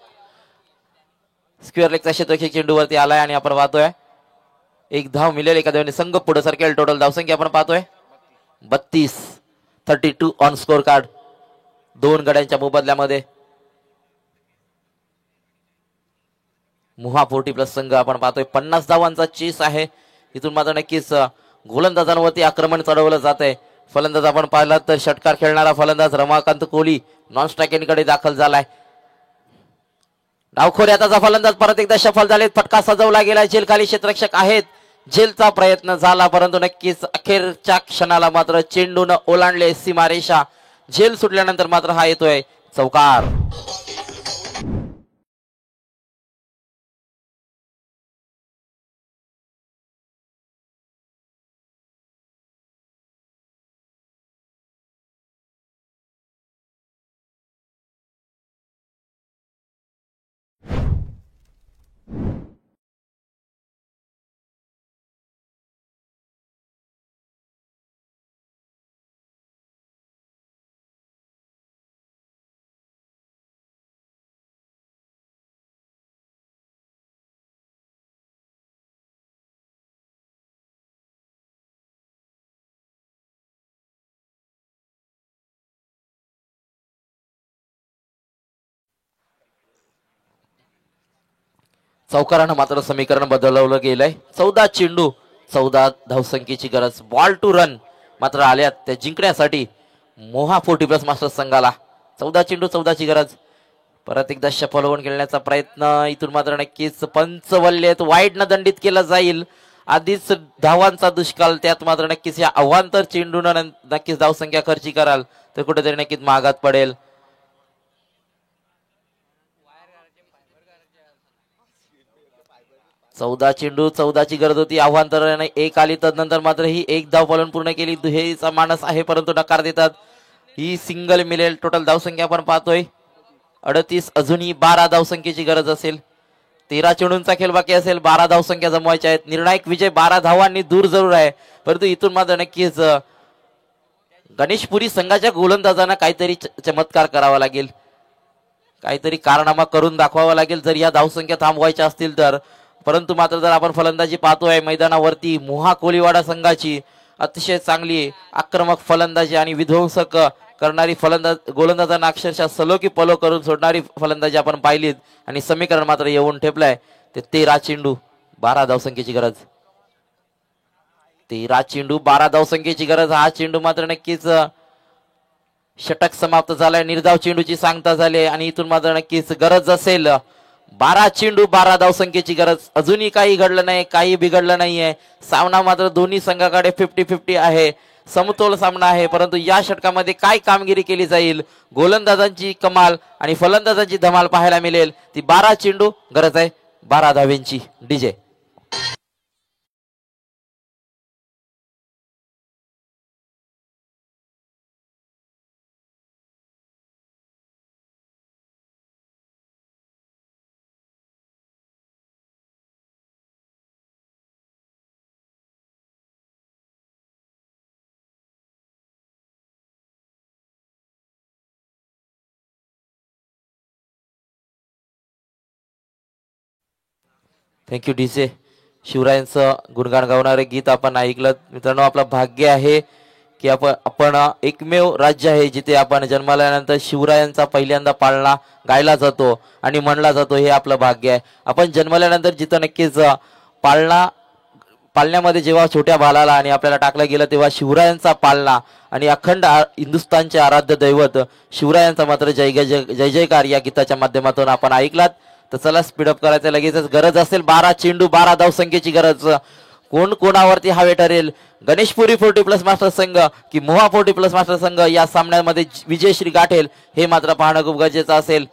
स्क्वेअर लेगचा क्षेत्ररक्षक चेंडूवरती आलाय आणि आपण पाहतोय 1 धाव मिळेल. एका धावेने संघ पुढे सरकेल. टोटल धावसंख्या आपण पाहतोय 32. 32 ऑन स्कोर कार्ड 2 गड्यांच्या मोबदल्यामध्ये. मुहा 40+ संघ आपण पाहतोय 50 धावांचा चेस आहे. इथून मात्र नक्कीच गोलंदाजांवरती आक्रमण चढवलं जात आहे. फलंदाज आपण पाहिला तर षटकार खेळणारा फलंदाज रमाकांत कोहली नॉन स्ट्रायकिंगकडे दाखल झालाय. डावखोऱ्या त्याचा फलंदाज परत एकदा सफल झालेत. फटका सजवला गेला. झेल खाली क्षेत्ररक्षक आहेत. झेलचा प्रयत्न झाला परंतु नक्कीच अखेरच्या क्षणाला मात्र चेंडून ओलांडले सीमारेषा. झेल सुटल्यानंतर मात्र हा येतोय चौकार. चौकारानं मात्र समीकरण बदलवलं गेलंय. 14 चेंडू 14 धावसंख्येची गरज. बॉल टू रन मात्र आल्यात त्या जिंकण्यासाठी मोहा 40+ मास्टर्स संघाला. 14 चेंडू 14 ची गरज. परत एकदा शफल होऊन खेळण्याचा प्रयत्न. इथून मात्र नक्कीच पंचवल्यत वाईडनं दंडित केलं जाईल. आधीच धावांचा दुष्काळ त्यात मात्र नक्कीच या अवांतर चेंडून नक्कीच धावसंख्या खर्ची कराल तर कुठेतरी नक्कीच महागात पडेल. चौदा चेंडू 14 ची गरज होती. आव्हांतराने एक आली तदनंतर मात्र ही एक धाव फलून पूर्ण केली. दुहेरीचा मानस आहे परंतु नकार देतात. ही सिंगल मिळेल. टोटल धावसंख्या आपण पाहतोय 38. अजूनही 12 धावसंख्येची गरज असेल. 13 चेंडूंचा खेळ बाकी असेल. 12 धावसंख्या जमवायच्या आहेत. निर्णायक विजय 12 धावांनी दूर जरूर आहे परंतु इथून मात्र नक्कीच गणेशपुरी संघाच्या गोलंदाजांना काहीतरी चमत्कार करावा लागेल. काहीतरी कारनामा करून दाखवावा लागेल जर या धावसंख्या थांबवायच्या असतील तर. परंतु मात्र जर आपण फलंदाजी पाहतोय मैदानावरती मोहा कोलीवाडा संघाची अतिशय चांगली आक्रमक फलंदाजी आणि विध्वंसक करणारी गोलंदाजांना अक्षरशः सलो की पलो करून सोडणारी फलंदाजी आपण पाहिलीत आणि समीकरण मात्र येऊन ठेपलाय. ते 13 चेंडू 12 धावसंख्येची गरज. 13 चेंडू 12 धावसंख्येची गरज. हा चेंडू मात्र नक्कीच षटक समाप्त झालाय. निर्धाव चेंडूची सांगता झाली आणि इथून मात्र नक्कीच गरज असेल 12 चेंडू 12 धावसंख्येची गरज. अजूनही काही घडलं नाही. काही बिघडलं नाहीये. सामना मात्र दोन्ही संघाकडे 50-50 आहे. समतोल सामना आहे परंतु या षटकामध्ये काय कामगिरी केली जाईल. गोलंदाजांची कमाल आणि फलंदाजांची धमाल पाहायला मिळेल. ती 12 चेंडू गरज आहे 12 धावेंची. DJ thank you DJ. शिवरायांचं गुणगान गावणारे गीत आपण ऐकलं. मित्रांनो आपलं भाग्य आहे की आपण एकमेव राज्य आहे जिथे आपण जन्माल्यानंतर शिवरायांचा पहिल्यांदा पाळणा गायला जातो आणि म्हणला जातो. हे आपलं भाग्य आहे. आपण जन्मल्यानंतर जिथं नक्कीच पाळण्यामध्ये जेव्हा छोट्या बालाला आणि आपल्याला टाकलं गेलं तेव्हा शिवरायांचा पाळणा आणि अखंड हिंदुस्थानचे आराध्य दैवत शिवरायांचा मात्र जय जयकार या गीताच्या माध्यमातून आपण ऐकलात. तर चला स्पीडअप करायचं लगेचच. गरज असेल 12 चेंडू 12 धावसंख्येची गरज. कोण कोणावरती हवे ठरेल. गणेशपुरी 40+ मास्टर संघ की मोहा 40+ मास्टर संघ या सामन्यामध्ये विजयश्री गाठेल हे मात्र पाहणं खूप गरजेचं असेल.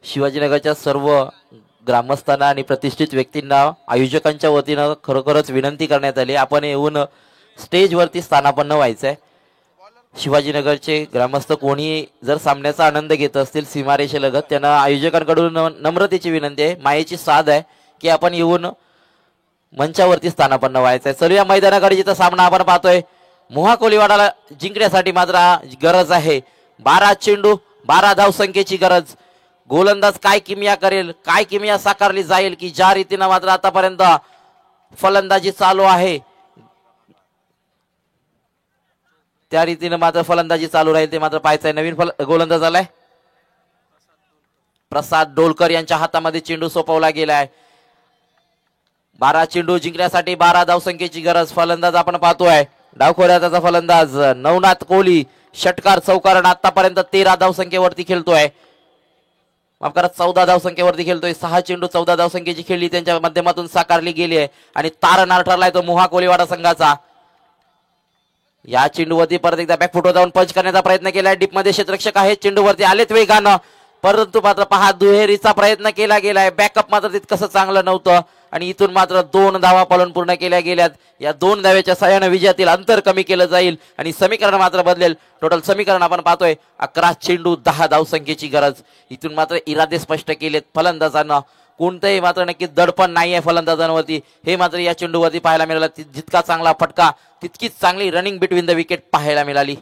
शिवाजीनगरच्या सर्व ग्रामस्थांना आणि प्रतिष्ठित व्यक्तींना आयोजकांच्या वतीनं खरोखरच विनंती करण्यात आली आपण येऊन स्टेजवरती स्थानापन्न व्हायचंय. शिवाजीनगरचे ग्रामस्थ कोणी जर सामन्याचा आनंद घेत असतील सीमारेषेलगत, त्यांना आयोजकांकडून नम्रतेची विनंती आहे, मायेची साथ आहे की आपण येऊन मंचावरती स्थानापन्न व्हायचंय. चलूया मैदानाकडे, जिथं सामना आपण पाहतोय. मोहा कोलीवाडाला जिंकण्यासाठी मात्र गरज आहे 12 चेंडू 12 धावसंख्येची गरज. गोलंदाज काय किमया करेल, काय किमया साकारली जाईल की ज्या रीतीनं मात्र आतापर्यंत फलंदाजी चालू आहे त्या रीतीनं मात्र फलंदाजी चालू राहील ते मात्र पाहायचंय. नवीन गोलंदाज आलाय प्रसाद डोलकर यांच्या हातामध्ये चेंडू सोपवला गेलाय. 12 चेंडू जिंकण्यासाठी 12 धावसंख्येची गरज. फलंदाज आपण पाहतोय डावखोऱ्याचा फलंदाज नवनाथ कोहली, षटकार चौकार आतापर्यंत 13 धावसंख्येवरती खेळतोय. माफ करा 14 धावसंख्येवरती खेळतोय. 6 चेंडू 14 धावसंख्येची खेळली त्यांच्या माध्यमातून साकारली गेली आहे आणि तारणार ठरलाय तो मोहा कोलीवाडा संघाचा. या चेंडूवरती परत एकदा बॅकफुटवर जाऊन पंच करण्याचा प्रयत्न केलाय. डीप मध्ये क्षेत्ररक्षक आहेत, चेंडूवरती आलेत वेगानं, परंतु मात्र पहा दुहेरीचा प्रयत्न केला गेलाय. बॅकअप मात्र तितकंसं चांगलं नव्हतं आणि इथून मात्र 2 धावा पळून पूर्ण केल्या गेल्यात. या 2 धावेच्या सहाय्याने विजयातील अंतर कमी केलं जाईल आणि समीकरण मात्र बदलेल. टोटल समीकरण आपण पाहतोय 11 चेंडू 10 धावसंख्येची गरज. इथून मात्र इरादे स्पष्ट केलेत फलंदाजांना, कोणतंही मात्र नक्कीच दडपण नाही आहे फलंदाजांवरती. हे मात्र या चेंडूवरती पाहायला मिळालं. जितका चांगला फटका तितकीच चांगली रनिंग बिटवीन द विकेट पाहायला मिळाली.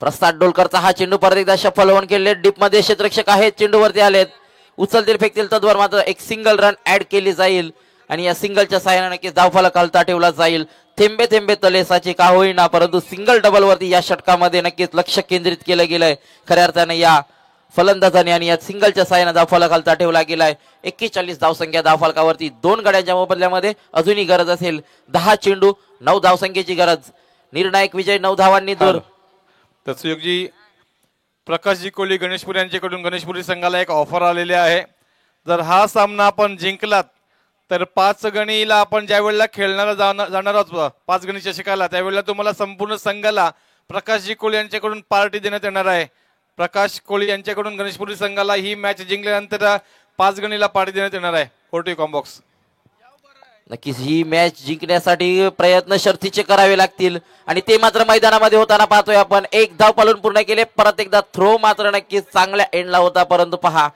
प्रसाद डोलकरचा हा चेंडू परत एकदा शफल होऊन खेळले. डीप मध्ये क्षेत्ररक्षक आहेत, चेंडूवरती आलेत, उचलतील फेकतील तद्वार मात्र एक सिंगल रन ऍड केली जाईल आणि या सिंगलच्या सहाय्याने नक्कीच धावफलक हलता ठेवला जाईल. थेंबे थेंबे तलेसाचे का होईना, परंतु सिंगल डबल वरती या षटकामध्ये नक्कीच लक्ष केंद्रित केलं गेलंय खऱ्या अर्थाने या फलंदाजाने आणि या सिंगलच्या सहाय्याने धावफलक हलता ठेवला गेलाय. 41 धावसंख्या धावफलकावरती 2 गड्यांच्या मोबदल्यामध्ये अजूनही गरज असेल 10 चेंडू 9 धावसंख्येची गरज. निर्णायक विजय 9 धावांनी दूर. तर सुयोगजी प्रकाशजी कोहली गणेशपुरी यांच्याकडून गणेशपुरी संघाला एक ऑफर आलेली आहे. जर हा सामना आपण जिंकलात तर 5 गणीला आपण ज्या वेळेला खेळणारा जाणार आहोत 5 गणी चषकाला, त्यावेळेला तुम्हाला संपूर्ण संघाला प्रकाशजी कोहली यांच्याकडून पार्टी देण्यात येणार आहे. प्रकाश कोहली यांच्याकडून गणेशपुरी संघाला ही मॅच जिंकल्यानंतर 5 गणीला पार्टी देण्यात येणार आहे. ओटी कॉम्बॉक्स. नक्कीच ही मॅच जिंकण्यासाठी प्रयत्न शर्थीचे करावे लागतील आणि ते मात्र मैदानामध्ये होताना पाहतोय आपण. 1 धाव पालून पूर्ण केले. परत एकदा थ्रो मात्र नक्कीच चांगल्या एंडला होता, परंतु पहा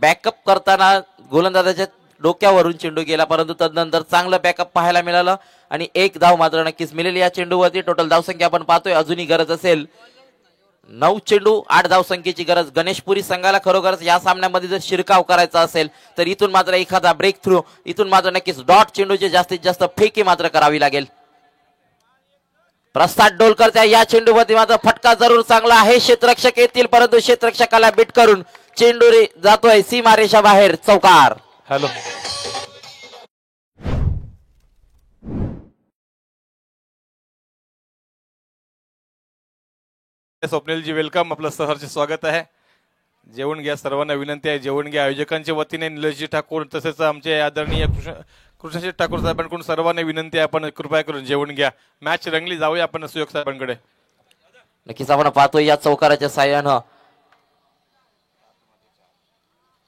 बॅकअप करताना गोलंदाजाच्या डोक्यावरून चेंडू गेला, परंतु तदनंतर चांगलं बॅकअप पाहायला मिळालं आणि 1 धाव मात्र नक्कीच मिळेल या चेंडूवरती. टोटल धावसंख्या आपण पाहतोय अजूनही गरज असेल 9 चेंडू 8 धावसंख्येची गरज. गणेशपुरी संघाला खरोखरच या सामन्यामध्ये जर शिरकाव करायचा असेल तर इथून मात्र एखादा ब्रेक थ्रू, इथून मात्र नक्कीच डॉट चेंडूची जास्तीत जास्त फेकी मात्र करावी लागेल. प्रसाद डोलकरच्या या चेंडूवरती मात्र फटका जरूर चांगला आहे. क्षेत्ररक्षक येतील, परंतु क्षेत्ररक्षकाला बीट करून चेंडू जातोय सीमारेषा बाहेर. चौकार. Hello Swapnilji, welcome. आपलं सहर्ष स्वागत आहे. जेवण घ्या, सर्वांना विनंती आहे जेवण घ्या. आयोजकांच्या वतीने निलेशजी ठाकूर तसेच आमचे आदरणीय कृष्णजी ठाकूर साहेबांकडून सर्वांना विनंती आहे आपण कृपया करून जेवण घ्या. मॅच रंगली. जाऊया आपण सुयोग साहेबांकडे. नक्कीच आपण पाहतोय या चौकाराच्या साह्यानं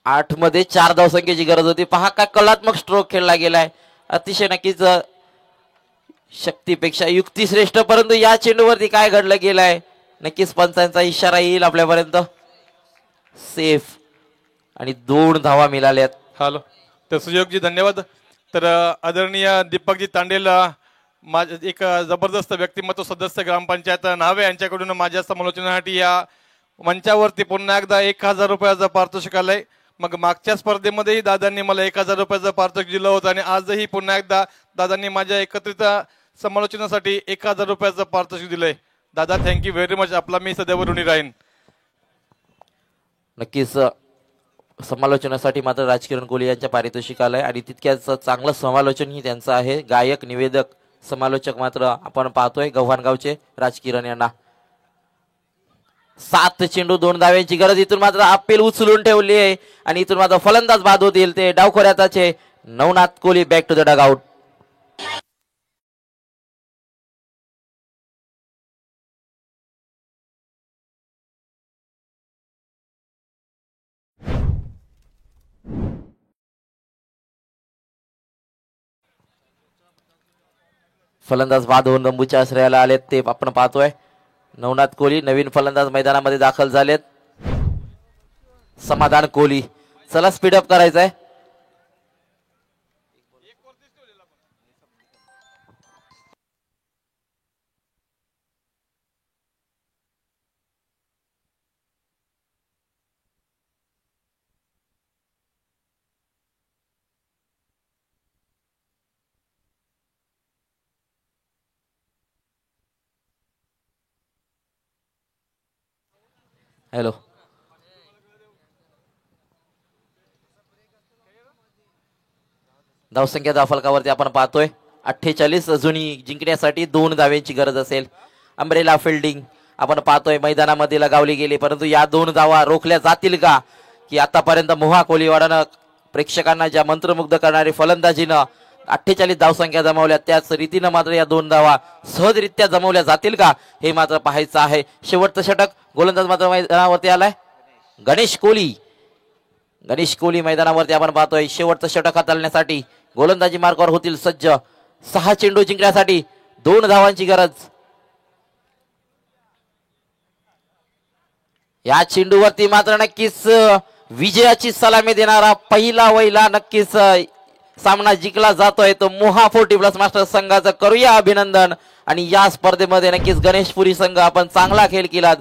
8 मध्ये 4 धावसंख्येची गरज होती. पहा काय कलात्मक स्ट्रोक खेळला गेलाय. अतिशय नक्कीच शक्तीपेक्षा युक्ती श्रेष्ठ, परंतु या चेंडूवरती काय घडलं गेलंय नक्कीच पंचांचा इशारा येईल आपल्यापर्यंत. सेफ आणि 2 धावा मिळाल्यात. हॅलो तर सुयोगजी धन्यवाद. तर आदरणीय दीपकजी तांडेल एक जबरदस्त व्यक्तिमत्व सदस्य ग्रामपंचायत नावे यांच्याकडून माझ्या समालोचनासाठी या मंचावरती पुन्हा एकदा 1000 रुपयाचं पारितोषिक आलंय. मग मागच्या स्पर्धेमध्येही दादांनी मला 1000 रुपयाचं पारितोषिक दिलं होतं आणि आजही पुन्हा एकदा दादांनी माझ्या एकत्रित समालोचनासाठी 1000 रुपयाचं पारितोषिक दिलंय. दादा थँक्यू व्हेरी मच. आपला मी सदैव ऋणी राहीन. नक्कीच समालोचनासाठी मात्र राजकिरण कोहली यांच्या पारितोषिक आलंय आणि तितक्याच चांगलं समालोचन ही त्यांचं आहे. गायक निवेदक समालोचक मात्र आपण पाहतोय गव्हाणगावचे राजकिरण यांना. 7 चेंडू 2 धाव्यांची गरज. इथून मात्र अपील उचलून ठेवली आहे आणि इथून मात्र फलंदाज बाद होतील ते डावखोऱ्याचे Navnath Kohli. Back to the dugout. फलंदाज बाद होऊन रंबूच्या आश्रयाला आलेत ते आपण पाहतोय. नवनाथ कोहली नवीन फलंदाज मैदानामध्ये दाखल झालेत. समाधान कोहली, चला स्पीडअप करायचंय. हॅलो, धावसंख्या धावफलकावरती आपण पाहतोय 48 जुनी जिंकण्यासाठी 2 धाव्यांची गरज असेल. अंब्रेला फिल्डिंग आपण पाहतोय मैदानामध्ये लगावली गेली, परंतु या 2 धावा रोखल्या जातील का? की आतापर्यंत मोहा कोहलीवाडानं प्रेक्षकांना ज्या मंत्रमुग्ध करणारी फलंदाजीनं 48 धावसंख्या जमवल्या, त्याच रीतीनं मात्र या 2 धावा सहजरित्या जमवल्या जातील का हे मात्र पाहायचं आहे. शेवटचं षटक, गोलंदाज मात्र मैदानावरती आलाय गणेश कोहली. गणेश कोहली मैदानावरती आपण पाहतोय शेवटचं षटक हाताळण्यासाठी. गोलंदाजी मार्गावर होतील सज्ज. 6 चेंडू जिंकण्यासाठी 2 धावांची गरज. या चेंडूवरती मात्र नक्कीच विजयाची सलामी देणारा पहिला वैला नक्कीच सामना जिंकला जातोय तो मोहा 40+ मास्टर्स संघाचं करूया अभिनंदन. आणि या स्पर्धेमध्ये नक्कीच गणेशपुरी संघ आपण चांगला खेळ केला.